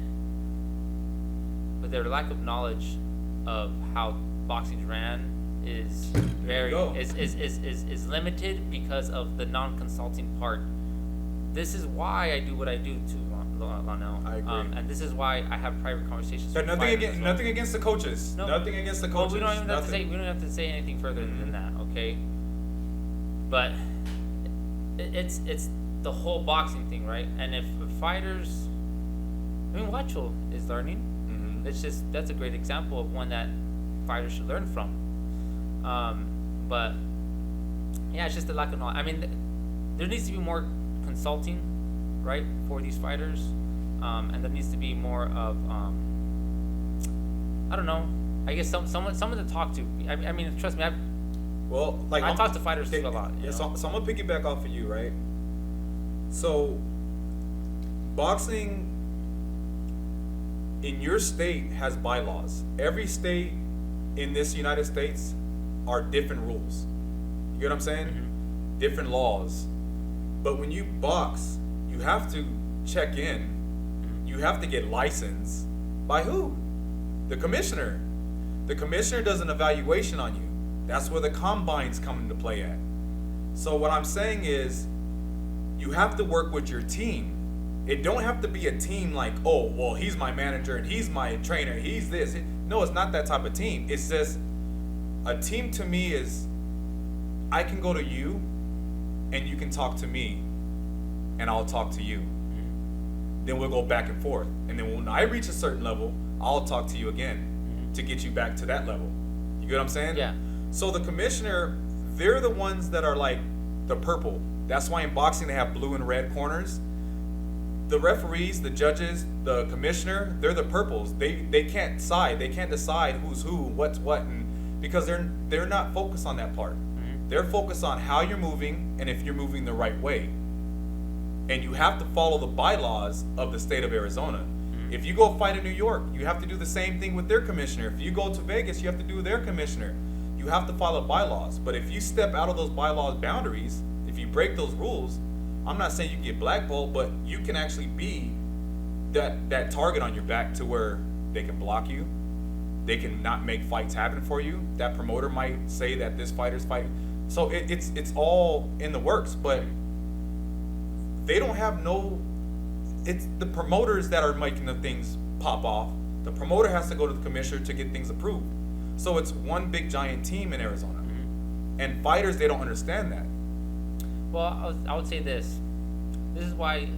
A: but their lack of knowledge of how boxing ran is limited because of the non-consulting part. This is why I do what I do too, Lonnel.
B: I agree.
A: And this is why I have private conversations.
B: But
A: with
B: nothing against the coaches.
A: No.
B: Nothing against the
A: Well,
B: coaches.
A: we don't have to say anything further than that, okay? But it's the whole boxing thing, right? And if fighters, I mean, Wacho is learning.
B: Mm-hmm.
A: That's a great example of one that fighters should learn from. But yeah, it's just the lack of knowledge. I mean, there needs to be more consulting, right, for these fighters, and there needs to be more of I don't know. I guess someone to talk to. I mean, trust me, I talk to fighters too a lot.
B: Yeah, so I'm gonna piggyback off of you, right? So, boxing in your state has bylaws. Every state in this United States are different rules. You get what I'm saying?
A: Mm-hmm.
B: Different laws. But when you box, you have to check in. You have to get licensed by who? The commissioner. The commissioner does an evaluation on you. That's where the combines come into play at. So what I'm saying is, you have to work with your team. It don't have to be a team like, oh, well, he's my manager and he's my trainer, he's this. No, it's not that type of team. It's just, a team to me is, I can go to you and you can talk to me and I'll talk to you. Then we'll go back and forth. And then when I reach a certain level, I'll talk to you again to get you back to that level. You get what I'm saying?
A: Yeah.
B: So the commissioner, they're the ones that are like the purple. That's why in boxing they have blue and red corners. The referees, the judges, the commissioner, they're the purples. They can't side. They can't decide who's who, what's what, and because they're not focused on that part.
A: Mm-hmm.
B: They're focused on how you're moving and if you're moving the right way. And you have to follow the bylaws of the state of Arizona. Mm-hmm. If you go fight in New York, you have to do the same thing with their commissioner. If you go to Vegas, you have to do with their commissioner. You have to follow bylaws. But if you step out of those bylaws boundaries, if you break those rules, I'm not saying you can get blackballed, but you can actually be that target on your back to where they can block you. They can not make fights happen for you. That promoter might say that this fighter's fighting. So it's all in the works, but they don't have it's the promoters that are making the things pop off. The promoter has to go to the commissioner to get things approved. So it's one big giant team in Arizona. Mm-hmm. And fighters, they don't understand that.
A: Well, I would say this. This is why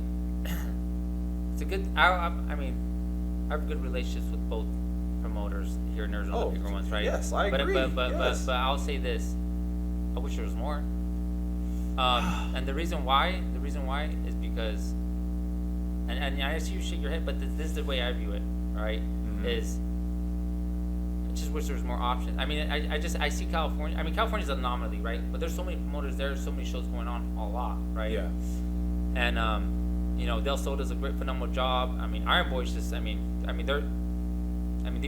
A: it's a good. I mean, I have good relationships with both promoters here in Arizona, the bigger ones, right?
B: Yes, I agree.
A: But I'll say this. I wish there was more. And the reason why is because, and I see you shake your head, but this is the way I view it, right? Mm-hmm. Is I just wish there was more options. I mean, I see California. I mean, California's an anomaly, right? But there's so many promoters there, so many shows going on, a lot, right?
B: Yeah.
A: And Del Sol does a great, phenomenal job. I mean, Iron Boys they've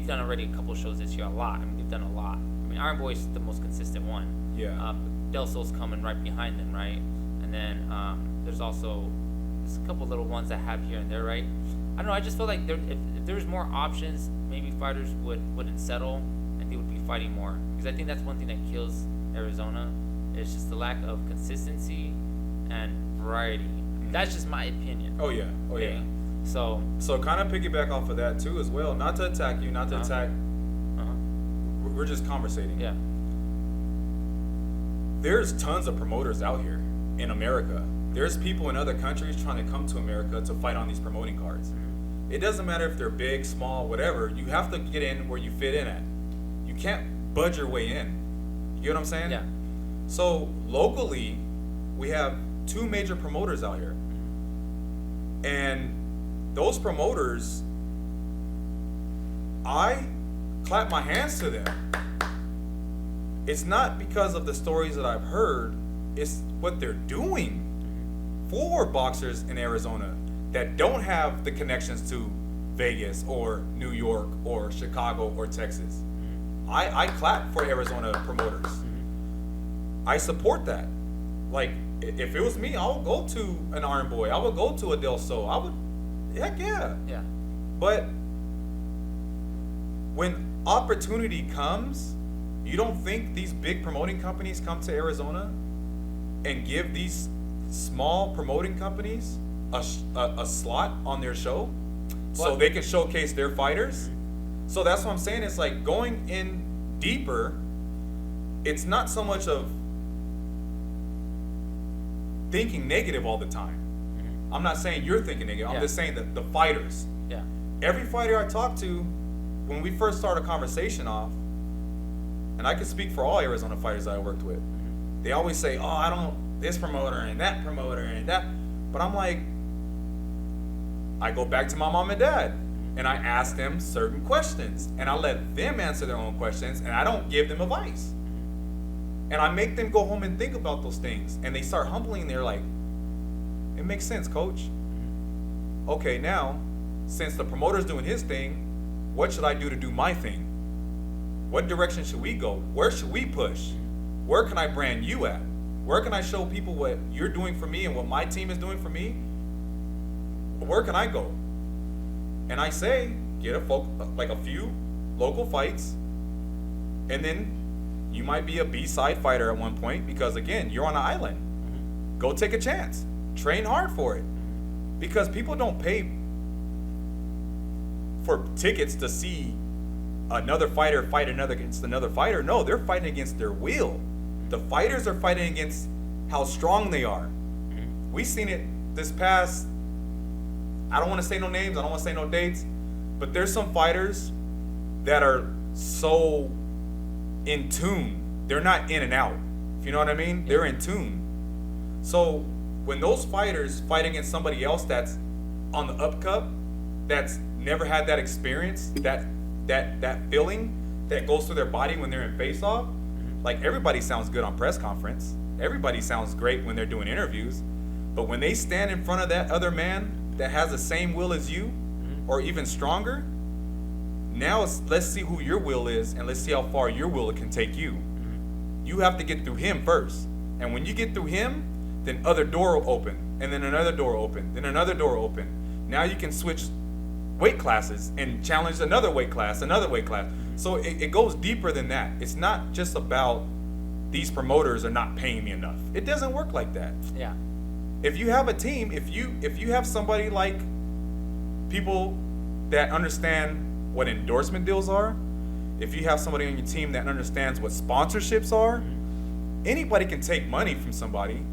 A: done already a couple shows this year, a lot. I mean, they've done a lot. I mean, Iron Boys is the most consistent one.
B: Yeah.
A: Del Sol's coming right behind them, right? And then there's also a couple little ones that have here and there, right? I don't know. I just feel like if there's more options, maybe fighters wouldn't settle and they would be fighting more. Because I think that's one thing that kills Arizona. It's just the lack of consistency and variety. That's just my opinion.
B: Oh yeah.
A: Okay? So
B: kind of piggyback off of that too as well. Not to attack you, not to attack.
A: Uh-huh.
B: We're just conversating.
A: Yeah.
B: there's tons of promoters out here in America. There's people in other countries trying to come to America to fight on these promoting cards. It doesn't matter if they're big, small, whatever. You have to get in where you fit in at. You can't budge your way in. You get what I'm saying?
A: Yeah.
B: So locally, we have 2 major promoters out here. And those promoters, I clap my hands to them. It's not because of the stories that I've heard, it's what they're doing for boxers in Arizona that don't have the connections to Vegas or New York or Chicago or Texas. I clap for Arizona promoters. I support that. Like, if it was me, I would go to an Iron Boy. I would go to a Del Sol. I would, heck yeah.
A: Yeah.
B: But when opportunity comes, you don't think these big promoting companies come to Arizona and give these small promoting companies a slot on their show so they can showcase their fighters? So that's what I'm saying. It's like going in deeper. It's not so much of thinking negative all the time. I'm not saying you're thinking negative. I'm just saying that the fighters.
A: Yeah.
B: Every fighter I talk to, when we first start a conversation off, and I can speak for all Arizona fighters that I worked with, they always say, "Oh, I don't this promoter and that promoter and that," but I'm like, I go back to my mom and dad, and I ask them certain questions, and I let them answer their own questions, and I don't give them advice. And I make them go home and think about those things, and they start humbling. They're like, "It makes sense, coach. Okay, now, since the promoter's doing his thing, what should I do to do my thing? What direction should we go? Where should we push? Where can I brand you at? Where can I show people what you're doing for me and what my team is doing for me? Where can I go?" And I say, get a few local fights, and then you might be a B-side fighter at one point because, again, you're on an island. Go take a chance. Train hard for it. Because people don't pay for tickets to see another fighter fight against another fighter. No, they're fighting against their will. The fighters are fighting against how strong they are. We've seen it this past, I don't want to say no names, I don't want to say no dates, but there's some fighters that are so in tune. They're not in and out. If you know what I mean? They're in tune. So when those fighters fight against somebody else that's on the up cup, that's never had that experience, that feeling that goes through their body when they're in face-off, like, everybody sounds good on press conference. Everybody sounds great when they're doing interviews. But when they stand in front of that other man that has the same will as you, or even stronger, now let's see who your will is, and let's see how far your will can take you. You have to get through him first. And when you get through him, then other door will open, and then another door will open, then another door will open. Now you can switch weight classes and challenge another weight class. So it goes deeper than that. It's not just about these promoters are not paying me enough. It doesn't work like that.
A: Yeah.
B: If you have a team, if you have somebody like people that understand what endorsement deals are, if you have somebody on your team that understands what sponsorships are, anybody can take money from somebody.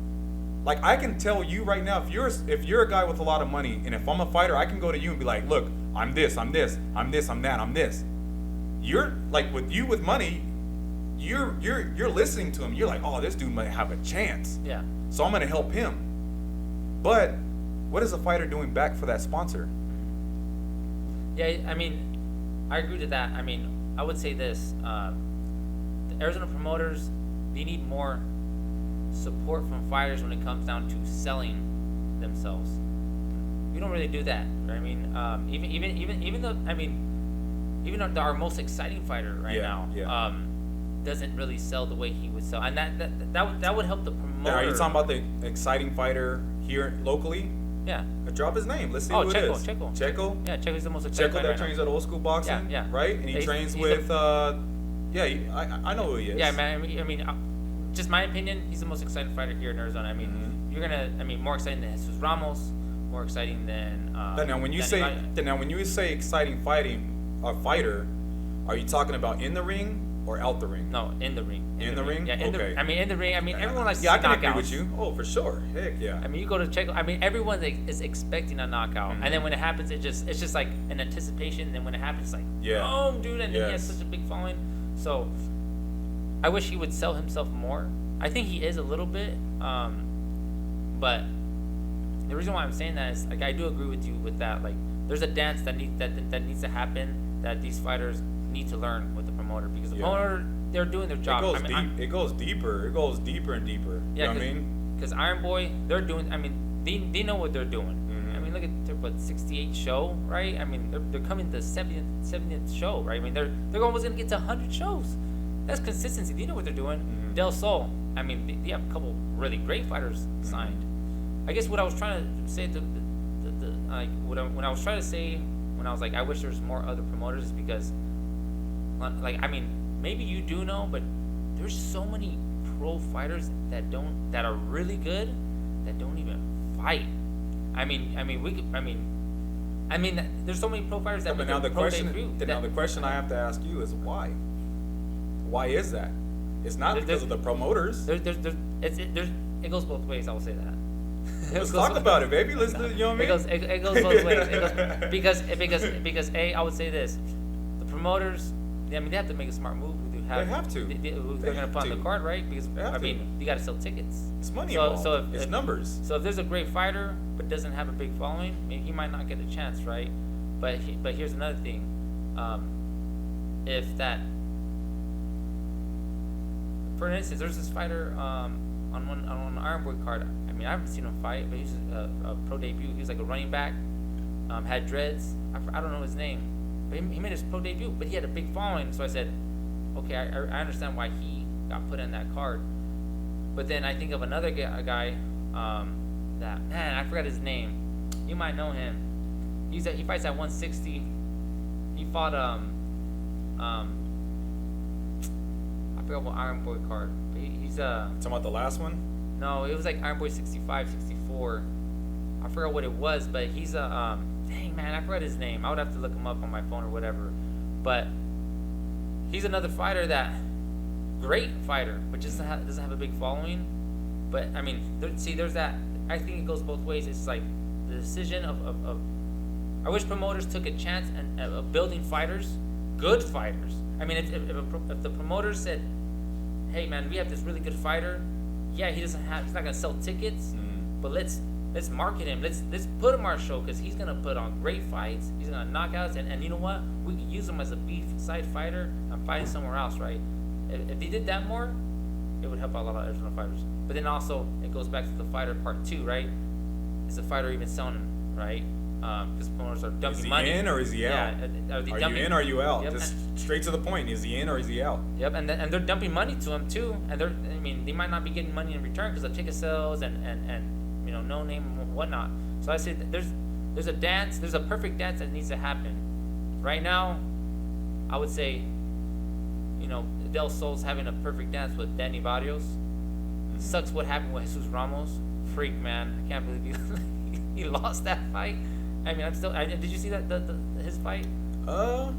B: Like, I can tell you right now, if you're a guy with a lot of money, and if I'm a fighter, I can go to you and be like, "Look, I'm this, I'm this, I'm this, I'm that, I'm this." You're like, with money, you're listening to him. You're like, "Oh, this dude might have a chance."
A: Yeah.
B: So I'm gonna help him. But what is a fighter doing back for that sponsor?
A: Yeah, I mean, I agree to that. I mean, I would say this: the Arizona promoters, they need more support from fighters when it comes down to selling themselves. We don't really do that. Right? I mean, even though, I mean, even our most exciting fighter right now, doesn't really sell the way he would sell, and that would help the promoter.
B: Now, are you talking about the exciting fighter here locally?
A: Yeah.
B: Drop his name. Let's see who it is. Checo.
A: Yeah, Checo's the most exciting
B: Checo
A: fighter
B: that trains at Old School Boxing.
A: Yeah.
B: Right, and he trains with. I know who he is.
A: Yeah, man. I mean, just my opinion, he's the most exciting fighter here in Arizona. I mean, more exciting than Jesus Ramos, more exciting than.
B: Now, when you say exciting fighter, are you talking about in the ring, or out the ring?
A: No, in the ring.
B: In the ring?
A: Yeah,
B: Okay.
A: I mean, in the ring. I mean, everyone likes
B: Yeah, I
A: to
B: can
A: see
B: agree
A: knockouts.
B: with you. Oh, for sure. Heck yeah.
A: I mean, you go to check. I mean, everyone is expecting a knockout,
B: Mhm.
A: and then when it happens, it's just like an anticipation. And then when it happens, it's like,
B: Yeah.
A: boom, dude, and then he has
B: Yes.
A: such a big following. So, I wish he would sell himself more. I think he is a little bit, but the reason why I'm saying that is like I do agree with you with that. Like, there's a dance that needs to happen that these fighters need to learn with the promoter, because the
B: Yeah.
A: promoter, they're doing their job.
B: It goes
A: I mean,
B: deep. It goes deeper. It goes deeper and deeper.
A: Yeah,
B: You know what I mean?
A: Because Iron Boy, they're doing. I mean, they know what they're doing.
B: Mhm.
A: I mean, look at their 68 show, right? I mean, they're coming to 70th show, right? I mean, they're almost gonna get to 100 shows. That's consistency. They know what they're doing.
B: Mhm.
A: Del Sol. I mean, they have a couple really great fighters signed. I guess what I was trying to say like when I was trying to say when I was like I wish there was more other promoters is because like I mean maybe you do know, but there's so many pro fighters that are really good that don't even fight. I mean there's so many pro fighters that
B: But
A: make
B: now
A: their
B: the
A: pro
B: question.
A: debut
B: Now the question I have to ask you is why? Why is that? It's not because of the promoters.
A: It goes both ways. I will say that.
B: Let's talk about it, baby. Let's do. You know what I mean?
A: It goes both ways. Because I would say this, the promoters, I mean, they have to make a smart move. Who
B: They have to.
A: Who they're
B: They
A: gonna put on
B: have
A: the
B: to.
A: card, right? Because
B: They have
A: I
B: to.
A: mean, you got to sell tickets.
B: It's money
A: So
B: involved.
A: if
B: It's numbers.
A: So if there's a great fighter but doesn't have a big following, maybe he might not get a chance, right? But here's another thing, if that, for instance, there's this fighter on one Iron Boy card. I mean, I haven't seen him fight, but he's a pro debut. He was like a running back, had dreads. I don't know his name, but he made his pro debut. But he had a big following, so I said, okay, I understand why he got put in that card. But then I think of another guy that, man, I forgot his name. You might know him. He fights at 160. He fought I forgot what Iron Boy card. But he's
B: Talking about the last one.
A: no, it was like Iron Boy 65, 64. I forgot what it was, but he's a dang man, I forgot his name. I would have to look him up on my phone or whatever. But he's another fighter that great fighter, but just doesn't have a big following. But I mean, there's that. I think it goes both ways. It's like the decision of I wish promoters took a chance of building fighters, good fighters. I mean, if the promoters said, "Hey, man, we have this really good fighter. Yeah, he's not gonna sell tickets, but let's market him. Let's put him on our show because he's gonna put on great fights. He's gonna knockouts, and you know what? We could use him as a beef side fighter and fighting somewhere else, right? If they did that more, it would help out a lot of Arizona fighters. But then also it goes back to the fighter part too, right? Is the fighter even selling, right? Because promoters are dumping
B: Is he
A: money.
B: in or is he out?
A: Yeah, are they
B: Are
A: dumping,
B: you in or are you out?
A: Yep,
B: Just straight to the point. Is he in or is he out?
A: Yep, and they're dumping money to him too, and they might not be getting money in return because of ticket sales and no name and whatnot. So I said there's a perfect dance that needs to happen. Right now, I would say, Del Sol's having a perfect dance with Danny Barrios. Sucks what happened with Jesus Ramos. Freak, man, I can't believe he lost that fight. I mean, did you see that his fight?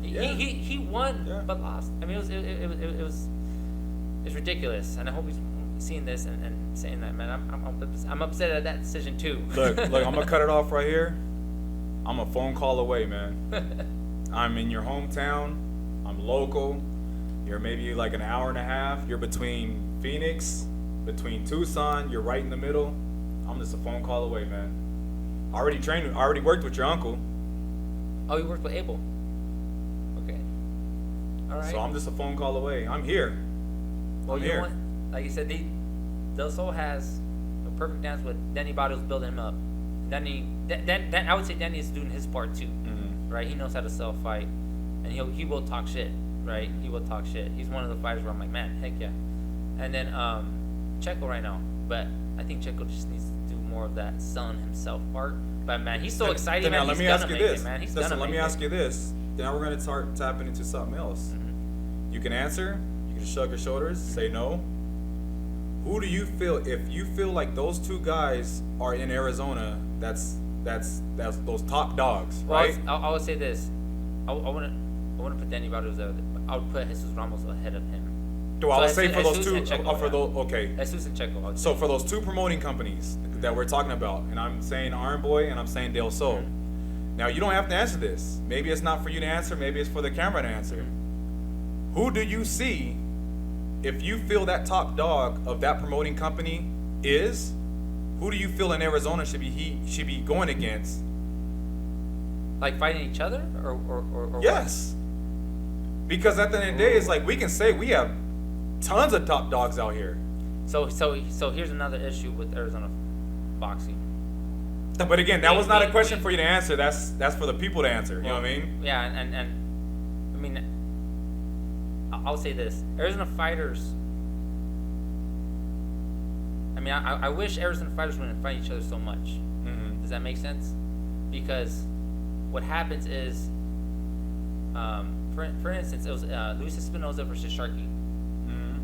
B: Yeah.
A: He won,
B: Yeah.
A: but lost. I mean, it's ridiculous, and I hope he's seeing this and saying that, man. I'm upset at that decision too.
B: Look, I'm gonna cut it off right here. I'm a phone call away, man. I'm in your hometown. I'm local. You're maybe like an hour and a half. You're between Phoenix, between Tucson. You're right in the middle. I'm just a phone call away, man. I already worked with your uncle.
A: Oh, you worked with Abel. Okay. All right.
B: So I'm just a phone call away. I'm here.
A: Well,
B: I'm
A: you know
B: here.
A: what? Like you said, Del Sol has a perfect dance with Danny Barrios building him up. I would say Danny is doing his part too, right? He knows how to sell a fight, and he will talk shit, right? He will talk shit. He's one of the fighters where I'm like, man, heck yeah. And then Checo right now, but I think Checo just needs to do more of that selling himself part. But man, he's so excited.
B: Then
A: Man,
B: now let
A: he's
B: me
A: gonna
B: ask you
A: make
B: this.
A: it, man. He's
B: Listen,
A: gonna
B: let
A: make
B: me
A: it.
B: ask you this. Now we're gonna start tapping into something else. You can answer. You can shrug your shoulders. Say no. Who do you feel? If you feel like those two guys are in Arizona, that's those top dogs,
A: Well,
B: right?
A: I would say this. I want to put Danny Barrios I would put Jesus Ramos ahead of him.
B: Do I would say for those
A: Jesus
B: two?
A: and Checo,
B: For those, okay.
A: Jesus and Checo.
B: So for those two promoting companies that we're talking about, and I'm saying Iron Boy and I'm saying Del Sol. Now you don't have to answer this. Maybe it's not for you to answer. Maybe it's for the camera to answer. Who do you see, if you feel that top dog of that promoting company is? Who do you feel in Arizona should be going against?
A: Like fighting each other, or
B: yes. What? Because at the end of the day, it's like we can say we have tons of top dogs out here.
A: So here's another issue with Arizona boxing.
B: But again, that was not a question for you to answer. That's for the people to answer. You know what I mean?
A: Yeah, and I mean, I'll say this: Arizona fighters. I mean, I wish Arizona fighters wouldn't fight each other so much.
B: Mm-hmm.
A: Does that make sense? Because what happens is, for instance, it was Luis Espinosa versus Sharky,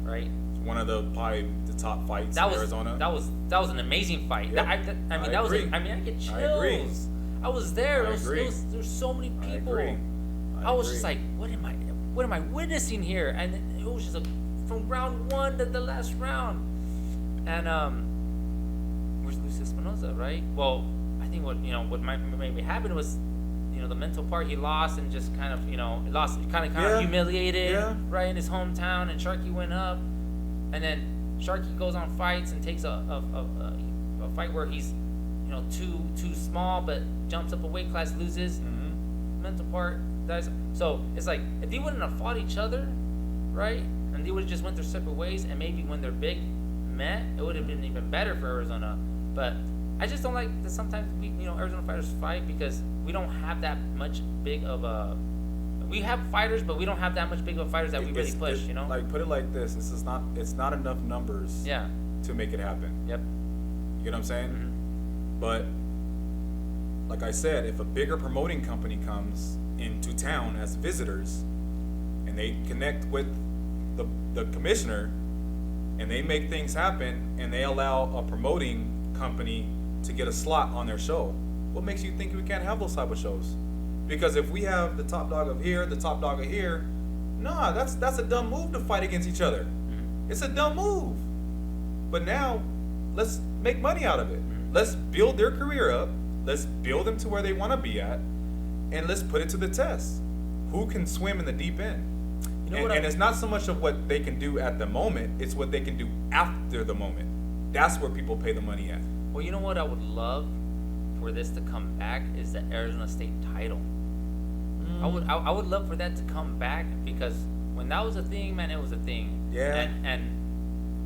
A: right?
B: One of the top fights in Arizona.
A: That was an amazing fight.
B: Yep.
A: I get chills.
B: I agree.
A: I was there.
B: There's
A: so many people. I was just like, what am I witnessing here? And it was just from round one to the last round. And where's Luis Espinosa, right? Well, I think what maybe happened was, the mental part, he lost and just kind of humiliated, right, in his hometown, and Sharky went up, and then Sharky goes on fights and takes a fight where he's too small, but jumps up a weight class, loses. Mental part dies. So it's like, if they wouldn't have fought each other, right, and they would have just went their separate ways, and maybe when they're big met, it would have been even better for Arizona. But I just don't like that sometimes Arizona fighters fight, because we don't have that much big of a. We have fighters, but we don't have that much big of fighters that we really push.
B: Like, put it like this: it's not enough numbers.
A: Yeah.
B: To make it happen.
A: Yep.
B: You get what I'm saying?
A: Mm-hmm.
B: But like I said, if a bigger promoting company comes into town as visitors, and they connect with the commissioner, and they make things happen, and they allow a promoting company to get a slot on their show, what makes you think we can't have those type of shows? Because if we have the top dog of here, the top dog of here, nah, that's a dumb move to fight against each other. It's a dumb move. But now, let's make money out of it. Let's build their career up. Let's build them to where they want to be at, and let's put it to the test. Who can swim in the deep end? And it's not so much of what they can do at the moment, it's what they can do after the moment. That's where people pay the money at.
A: Well, you know what I would love for this to come back is the Arizona State title. I would love for that to come back, because when that was a thing, man, it was a thing.
B: Yeah.
A: And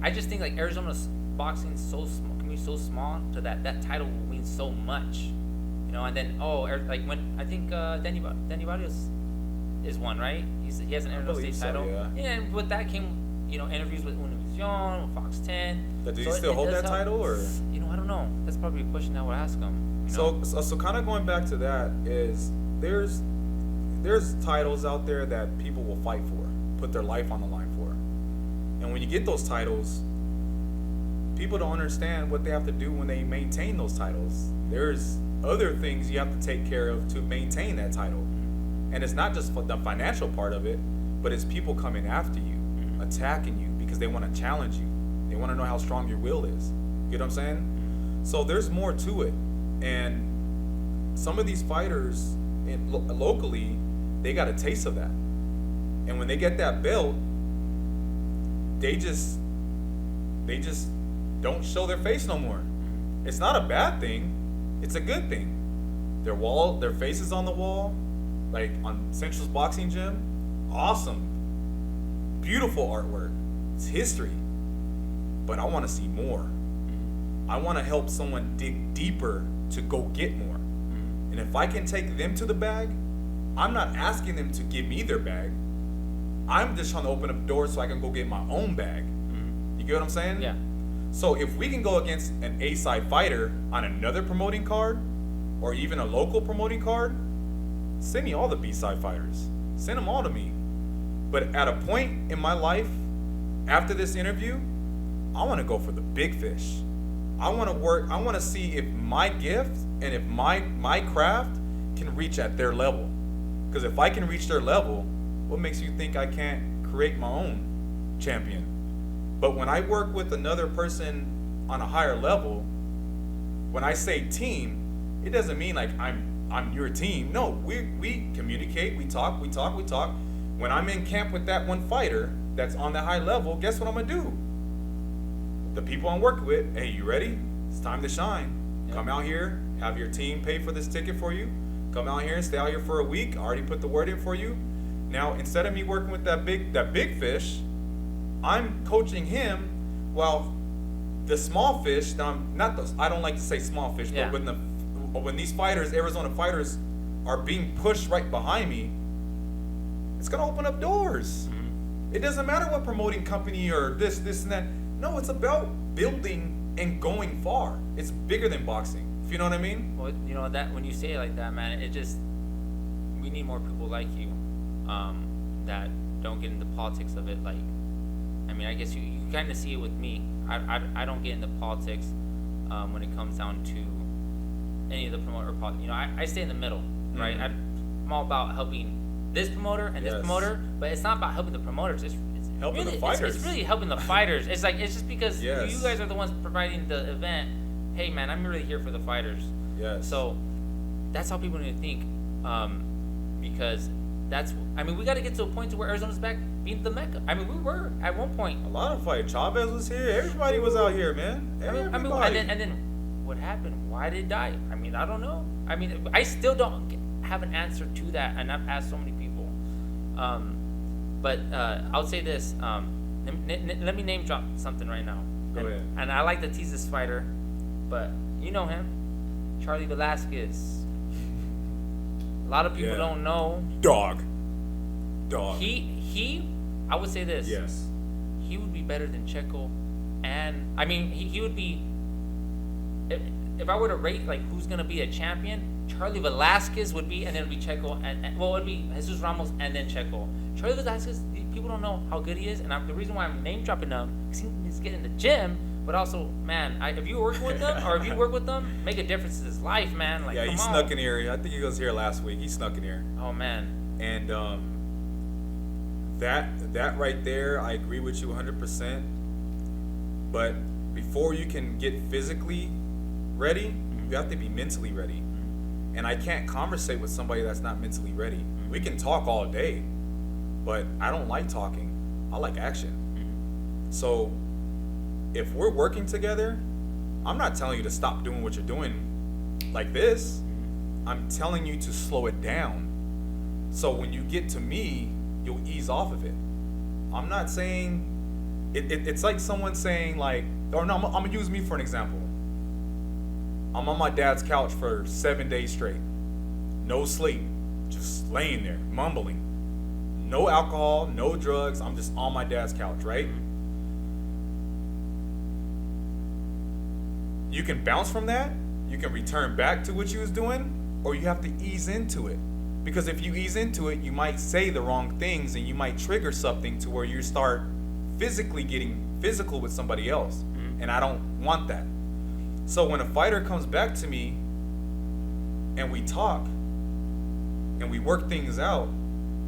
A: I just think like Arizona's boxing is so small, can be so small, to that title will mean so much. And then like when I think Danny Barrios is one, right? He has an Arizona State title.
B: Yeah.
A: And with that came interviews with Univision, with Fox 10.
B: Does he still hold that title, or?
A: I don't know. That's probably a question I would ask him.
B: So kind of going back to that is there's titles out there that people will fight for, put their life on the line for, and when you get those titles, people don't understand what they have to do when they maintain those titles. There's other things you have to take care of to maintain that title, and it's not just the financial part of it, but it's people coming after you, attacking you because they want to challenge you. They want to know how strong your will is. You get what I'm saying? So there's more to it, and some of these fighters locally, they got a taste of that, and when they get that belt, they just don't show their face no more. It's not a bad thing, it's a good thing. Their face is on the wall, like on Central's boxing gym. Awesome, beautiful artwork. It's history, but I want to see more. I want to help someone dig deeper to go get more. And if I can take them to the bag, I'm not asking them to give me their bag. I'm just trying to open up doors so I can go get my own bag. You get what I'm saying?
A: Yeah.
B: So if we can go against an A-side fighter on another promoting card, or even a local promoting card, send me all the B-side fighters. Send them all to me. But at a point in my life, after this interview, I want to go for the big fish. I want to see if my gift and if my craft can reach at their level. Because if I can reach their level, What makes you think I can't create my own champion? But when I work with another person on a higher level, when I say team, it doesn't mean like I'm your team. No, we communicate, we talk. When I'm in camp with that one fighter that's on the high level, guess what I'm gonna do? The people I'm working with, hey, you ready? It's time to shine.
A: Yep.
B: Come out here, have your team pay for this ticket for you. Come out here and stay out here for a week. I already put the word in for you. Now, instead of me working with that big fish, I'm coaching him while the small fish, I don't like to say small fish,
A: Yeah.
B: but when these fighters, Arizona fighters, are being pushed right behind me, it's gonna open up doors. It doesn't matter what promoting company or this and that. No, it's about building and going far. It's bigger than boxing. If you know what I mean?
A: Well, you know that when you say it like that, man, we need more people like you, that don't get into politics of it. Like, I mean, I guess you kind of see it with me. I don't get into politics when it comes down to any of the promoter politics. You know, I stay in the middle, right? I'm all about helping this promoter and this promoter, but it's not about helping the promoters. It's
B: Helping
A: really,
B: the fighters.
A: It's really helping the fighters. It's like, it's just because
B: Yes.
A: you guys are the ones providing the event. Hey, man, I'm really here for the fighters.
B: Yes.
A: So that's how people need to think, because we got to get to a point to where Arizona's back being the Mecca. I mean, we were at one point.
B: A lot of fight. Chavez was here. Everybody was out here, man. Everybody.
A: And then what happened? Why did it die? I mean, I don't know. I mean, I still don't have an answer to that, and I've asked so many people. But I'll say this. Let me name drop something right now.
B: Go ahead.
A: And I like to tease this fighter, but you know him, Charlie Velasquez. A lot of people don't know.
B: Dog.
A: He. I would say this.
B: Yes.
A: He would be better than Checo, and I mean he would be. If I were to rate like who's gonna be a champion, Charlie Velasquez would be, and then it'd be Checo, and it'd be Jesus Ramos and then Checo. Charlie Velasquez, people don't know how good he is, and the reason why I'm name dropping him is he's getting in the gym, but also, man, if you work with them or if you work with them, make a difference in his life, man. Like,
B: Yeah, he snuck in here. I think he was here last week. He snuck in here.
A: Oh man.
B: And that right there, I agree with you 100%. But before you can get physically ready, you have to be mentally ready. And I can't conversate with somebody that's not mentally ready. We can talk all day, but I don't like talking. I like action. So if we're working together, I'm not telling you to stop doing what you're doing like this. I'm telling you to slow it down. So when you get to me, you'll ease off of it. I'm not saying it's like someone saying like, or no, I'm gonna use me for an example. I'm on my dad's couch for 7 days straight. No sleep. Just laying there, mumbling. No alcohol, no drugs. I'm just on my dad's couch, right? You can bounce from that. You can return back to what you was doing, or you have to ease into it. Because if you ease into it, you might say the wrong things and you might trigger something to where you start physically getting physical with somebody else. And I don't want that. So when a fighter comes back to me and we talk and we work things out,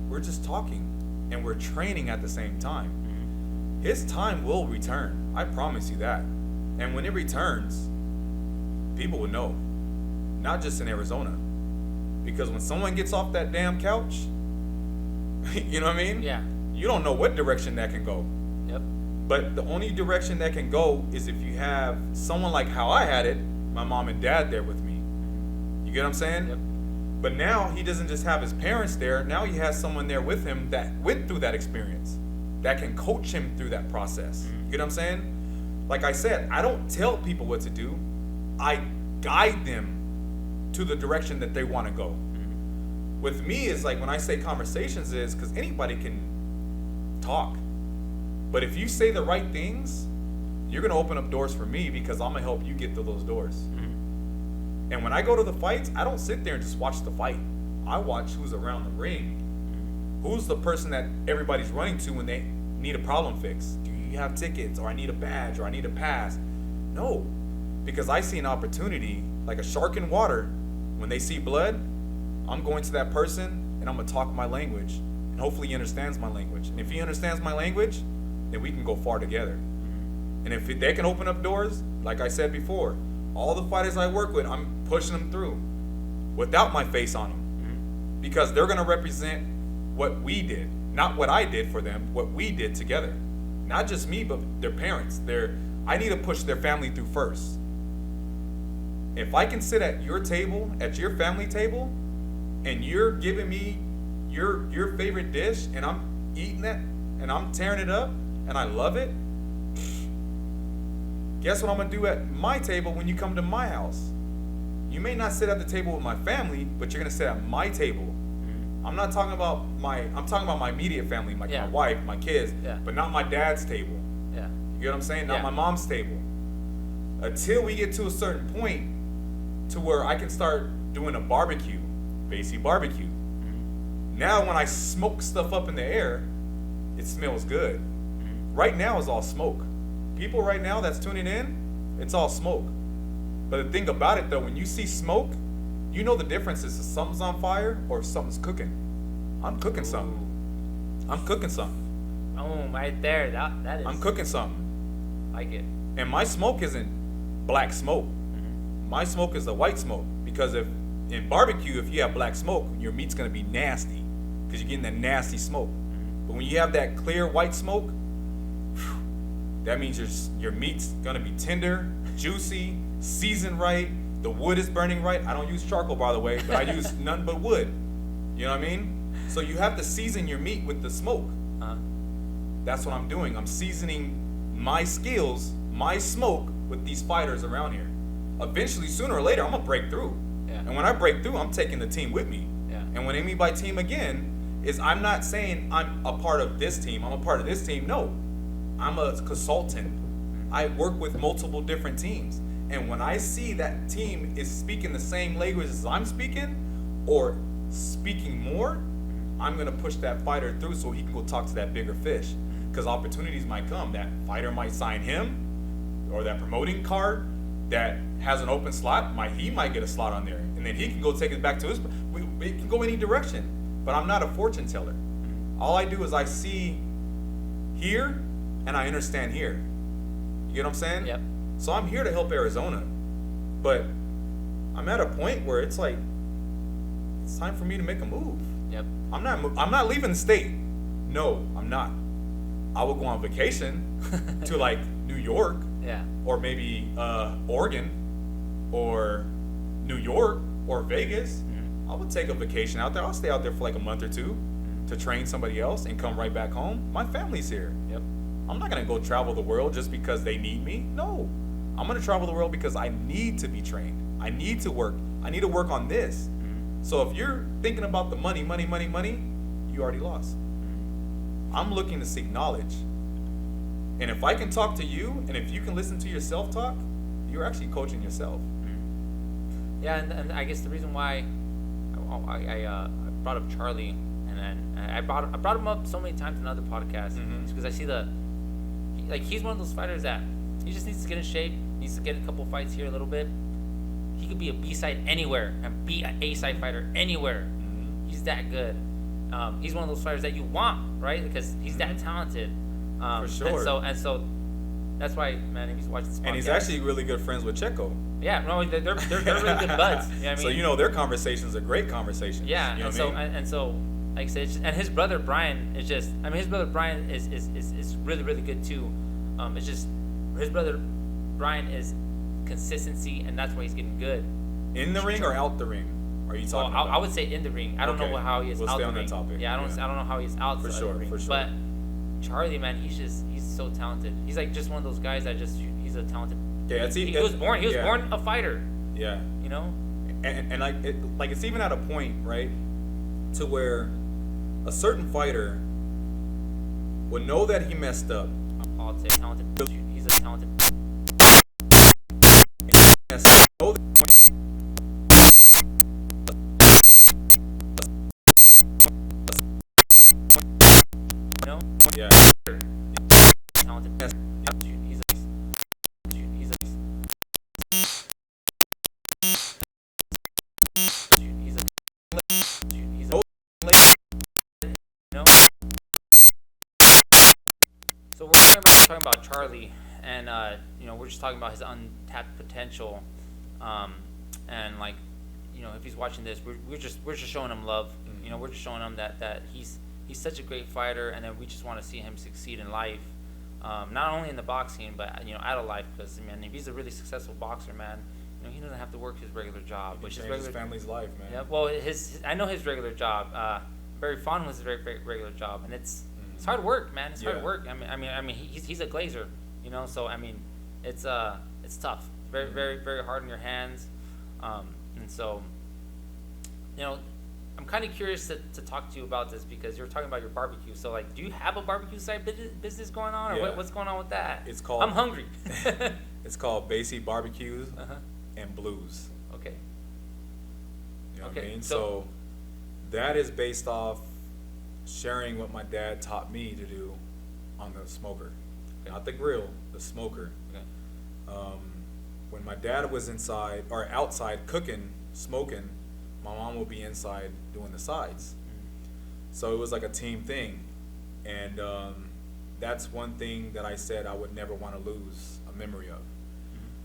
B: we're just talking and we're training at the same time. His time will return. I promise you that. And when it returns, people will know. Not just in Arizona. Because when someone gets off that damn couch, you know what I mean?
A: Yeah.
B: You don't know what direction that can go.
A: Yep.
B: But the only direction that can go is if you have someone like how I had it, my mom and dad there with me. You get what I'm saying?
A: Yep.
B: But now he doesn't just have his parents there. Now he has someone there with him that went through that experience, that can coach him through that process. You get what I'm saying? Like I said, I don't tell people what to do. I guide them to the direction that they want to go. With me, it's like when I say conversations is because anybody can talk. But if you say the right things, you're going to open up doors for me because I'm going to help you get through those doors. And when I go to the fights, I don't sit there and just watch the fight. I watch who's around the ring. Who's the person that everybody's running to when they need a problem fixed? Do you have tickets? Or I need a badge? Or I need a pass? No. Because I see an opportunity, like a shark in water. When they see blood, I'm going to that person and I'm going to talk my language. and hopefully he understands my language. And if he understands my language, then we can go far together. And if they can open up doors, like I said before, all the fighters I work with, I'm pushing them through without my face on them, because they're going to represent what we did, not what I did for them, what we did together. Not just me, but their parents. I need to push their family through first. If I can sit at your table, at your family table, and you're giving me your favorite dish, and I'm eating it, and I'm tearing it up, and I love it, guess what I'm going to do at my table when you come to my house? You may not sit at the table with my family, but you're going to sit at my table. I'm talking about my immediate family, like my wife, my kids, but not my dad's table.
A: Yeah.
B: You get what I'm saying? Not my mom's table. Until we get to a certain point to where I can start doing a barbecue, Baisey barbecue. Now when I smoke stuff up in the air, it smells good. Right now it's all smoke. People right now that's tuning in, it's all smoke. But the thing about it though, when you see smoke, you know the difference is if something's on fire or if something's cooking. I'm cooking something. I'm cooking something.
A: Oh, right there. That is.
B: I'm cooking something.
A: Like it.
B: And my smoke isn't black smoke. My smoke is the white smoke. Because if in barbecue, if you have black smoke, your meat's gonna be nasty. Because you're getting that nasty smoke. But when you have that clear white smoke, that means your meat's gonna be tender, juicy, seasoned right. The wood is burning right. I don't use charcoal, by the way, but I use nothing but wood. You know what I mean? So you have to season your meat with the smoke. That's what I'm doing. I'm seasoning my skills, my smoke with these fighters around here. Eventually, sooner or later, I'm gonna break through.
A: Yeah.
B: And when I break through, I'm taking the team with me.
A: Yeah.
B: And what I mean by team again is I'm not saying I'm a part of this team. I'm a part of this team. No, I'm a consultant. I work with multiple different teams. And when I see that team is speaking the same language as I'm speaking, or speaking more, I'm gonna push that fighter through so he can go talk to that bigger fish. Because opportunities might come. That fighter might sign him, or that promoting card that has an open slot, he might get a slot on there, and then he can go take it back to his. It can go any direction. But I'm not a fortune teller. All I do is I see here, and I understand here. You get what I'm saying?
A: Yep.
B: So I'm here to help Arizona, but I'm at a point where it's like it's time for me to make a move.
A: Yep.
B: I'm not leaving the state. No, I'm not. I will go on vacation to like New York, or maybe Oregon, or New York, or Vegas. I would take a vacation out there. I'll stay out there for like a month or two to train somebody else and come right back home. My family's here.
A: Yep.
B: I'm not gonna go travel the world just because they need me. No, I'm gonna travel the world because I need to be trained. I need to work. I need to work on this. So if you're thinking about the money, you already lost. I'm looking to seek knowledge. And if I can talk to you, and if you can listen to your self-talk, you're actually coaching yourself.
A: Yeah, and I guess the reason why I brought up Charlie, and then I brought him up so many times in other podcasts, is because I see he's one of those fighters that he just needs to get in shape, needs to get a couple fights here a little bit. He could be a B-side anywhere and be an A-side fighter anywhere. He's that good. He's one of those fighters that you want, right? Because he's that talented.
B: For sure.
A: And so that's why, man, he's watching this podcast.
B: And he's actually really good friends with Checo.
A: Yeah, no, they're really good buds. You know what I mean?
B: So their conversations are great conversations.
A: Yeah,
B: you know
A: and so like I said, and his brother Brian is just. I mean, his brother Brian is really really good too. It's just his brother Brian is consistency, and that's why he's getting good.
B: In the ring or out the ring? Are you talking about?
A: I would say in the ring. I don't know how he is
B: we'll
A: out
B: stay
A: the
B: on
A: ring.
B: that topic.
A: Yeah, I don't know how he's out the ring.
B: For sure.
A: But Charlie, man, he's so talented. He's like just one of those guys that he's a talented.
B: Yeah,
A: he was born a fighter.
B: Yeah.
A: You know.
B: And like it's even at a point, right, to where a certain fighter will know that he messed up.
A: I'll say talented. He's a talented.
B: Know that yeah.
A: Talented. He's a. talking about Charlie, and we're just talking about his untapped potential, um, and like, if he's watching this, we're just showing him love. We're just showing him that he's such a great fighter, and then we just want to see him succeed in life, not only in the boxing, but out of life. Because man, if he's a really successful boxer, man, he doesn't have to work his regular job, which is
B: his family's life, man.
A: Yeah, well, I know his regular job. Barry Fon was his regular job, and it's hard work, man. It's hard work. He's a glazer, So it's tough. Very, very, very hard on your hands, and so, I'm kind of curious to talk to you about this because you're talking about your barbecue. So, like, do you have a barbecue side business going on, or what's going on with that?
B: It's called.
A: I'm hungry.
B: It's called Baisey Barbecues and Blues.
A: Okay.
B: You know what I mean? So that is based off sharing what my dad taught me to do on the smoker, not the grill, the smoker.
A: Okay.
B: When my dad was inside or outside cooking, smoking, my mom would be inside doing the sides. So it was like a team thing, and that's one thing that I said I would never want to lose a memory of.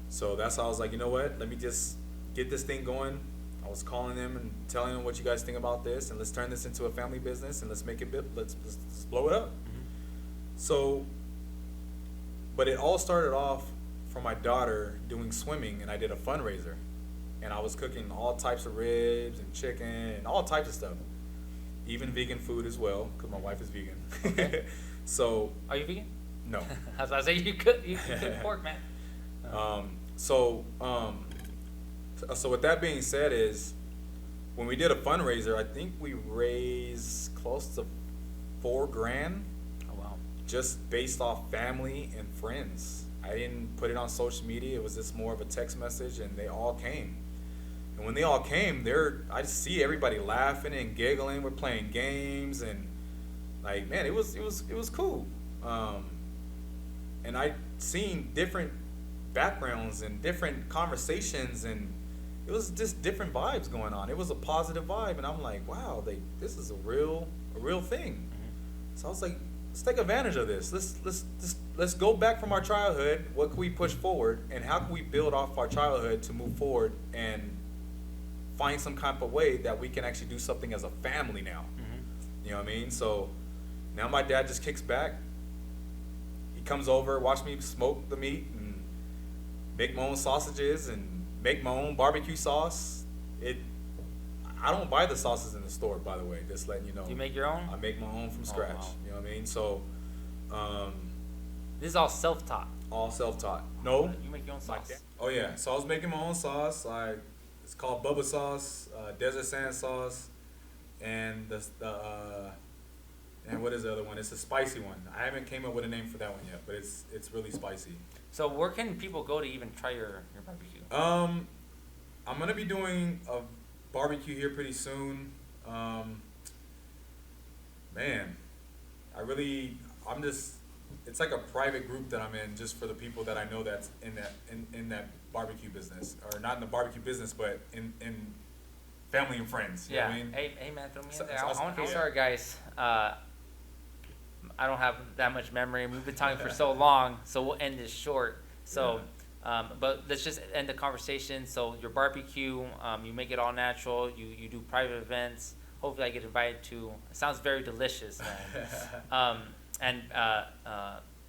B: So that's how I was like, you know what? Let me just get this thing going. I was calling them and telling them what you guys think about this, and let's turn this into a family business, and let's make it let's blow it up. So, but it all started off from my daughter doing swimming, and I did a fundraiser, and I was cooking all types of ribs and chicken and all types of stuff, even vegan food as well, because my wife is vegan.
A: Okay.
B: So,
A: are you vegan?
B: No.
A: I was about to say you cook pork, man.
B: So with that being said, is when we did a fundraiser, I think we raised close to $4,000.
A: Oh wow!
B: Just based off family and friends. I didn't put it on social media. It was just more of a text message, and they all came. And when they all came, I just see everybody laughing and giggling. We're playing games, and like, man, it was cool. And I seen different backgrounds and different conversations, and it was just different vibes going on. It was a positive vibe, and I'm like, wow, this is a real thing. So I was like, let's take advantage of this. Let's go back from our childhood. What can we push forward, and how can we build off our childhood to move forward and find some kind of way that we can actually do something as a family now. You know what I mean? So now my dad just kicks back. He comes over, watch me smoke the meat and make my own sausages and make my own barbecue sauce. I don't buy the sauces in the store, by the way, just letting you know.
A: You make your own?
B: I make my own from scratch.
A: Wow.
B: You know what I mean? So
A: this is all self-taught.
B: All self-taught. No.
A: You make your own sauce.
B: Oh yeah. So I was making my own sauce. It's called Bubba sauce, desert sand sauce, and and what is the other one? It's a spicy one. I haven't came up with a name for that one yet, but it's really spicy.
A: So where can people go to even try your barbecue?
B: I'm gonna be doing a barbecue here pretty soon. Man, it's like a private group that I'm in just for the people that I know that's in that barbecue business, or not in the barbecue business, but in family and friends. You know what I mean?
A: Hey man, throw me in there. I'm sorry guys. I don't have that much memory. We've been talking for so long, so we'll end this short. So, but let's just end the conversation. So your barbecue, you make it all natural. You do private events. Hopefully I get invited to. It sounds very delicious, man.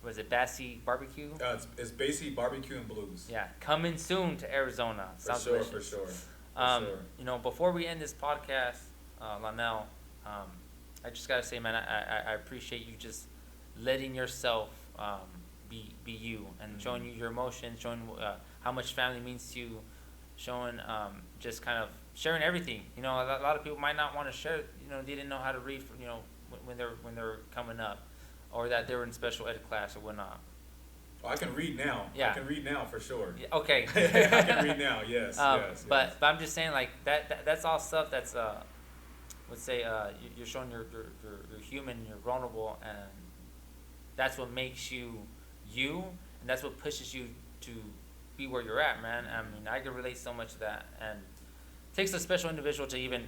A: Was it Baisey Barbecue?
B: It's Baisey Barbecue and Blues.
A: Yeah, coming soon to Arizona. Sounds delicious.
B: For sure.
A: Before we end this podcast, Lonnel, I just gotta say, man, I appreciate you just letting yourself be you and showing you your emotions, showing how much family means to you, showing just kind of sharing everything. A lot of people might not want to share. They didn't know how to read. When they're coming up, or that they were in special ed class or whatnot.
B: Oh, I can read now.
A: Yeah.
B: I can read now for sure.
A: Yeah, okay.
B: I can read now. Yes. Yes.
A: But I'm just saying, like that's all stuff that's let's say you're showing you're human, you're vulnerable, and that's what makes you, and that's what pushes you to be where you're at, man. I mean, I can relate so much to that, and it takes a special individual to even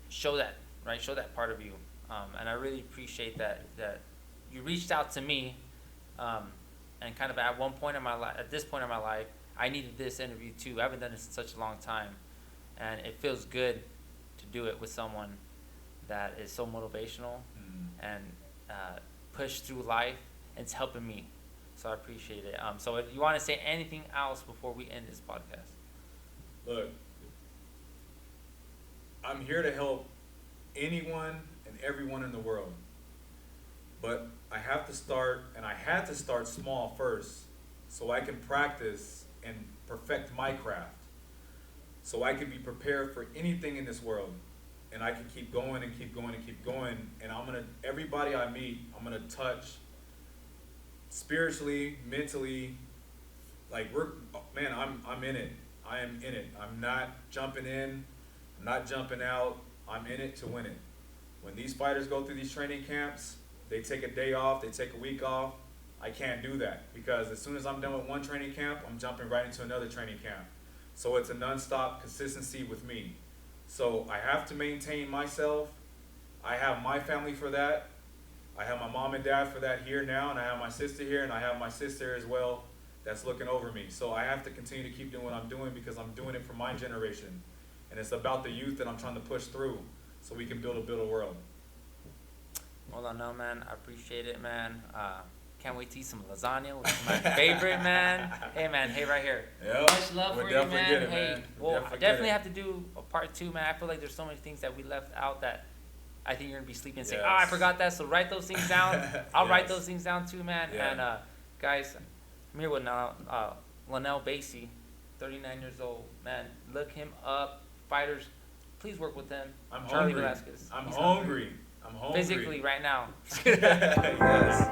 A: show that, right? Show that part of you, and I really appreciate that you reached out to me, And kind of at one point in my life, at this point in my life, I needed this interview too. I haven't done this in such a long time, and it feels good to do it with someone that is so motivational and push through life. And it's helping me, so I appreciate it. So if you want to say anything else before we end this podcast?
B: Look, I'm here to help anyone and everyone in the world. But I have to start, and I had to start small first so I can practice and perfect my craft. So I can be prepared for anything in this world. And I can keep going and keep going and keep going. And everybody I meet, I'm gonna touch spiritually, mentally. Like I'm in it. I am in it. I'm not jumping in. I'm not jumping out. I'm in it to win it. When these fighters go through these training camps, they take a day off, they take a week off. I can't do that because as soon as I'm done with one training camp, I'm jumping right into another training camp. So it's a non-stop consistency with me. So I have to maintain myself. I have my family for that. I have my mom and dad for that here now, and I have my sister here, and I have my sister as well that's looking over me. So I have to continue to keep doing what I'm doing because I'm doing it for my generation. And it's about the youth that I'm trying to push through so we can build a world.
A: Well, I know, man. I appreciate it, man. Can't wait to eat some lasagna, which is my favorite, man. Hey, man. Hey, right here.
B: Yep.
A: Much love for you, man. Hey, well, I definitely have to do a part 2, man. I feel like there's so many things that we left out that I think you're going to be sleeping and saying, I forgot that, so write those things down. I'll write those things down too, man. Yeah. And, guys, I'm here with Lonnel Baisey, 39 years old. Man, look him up. Fighters, please work with him.
B: I'm
A: Charlie
B: hungry.
A: Velasquez.
B: I'm hungry. I'm hungry.
A: Physically, right now.
B: Yes.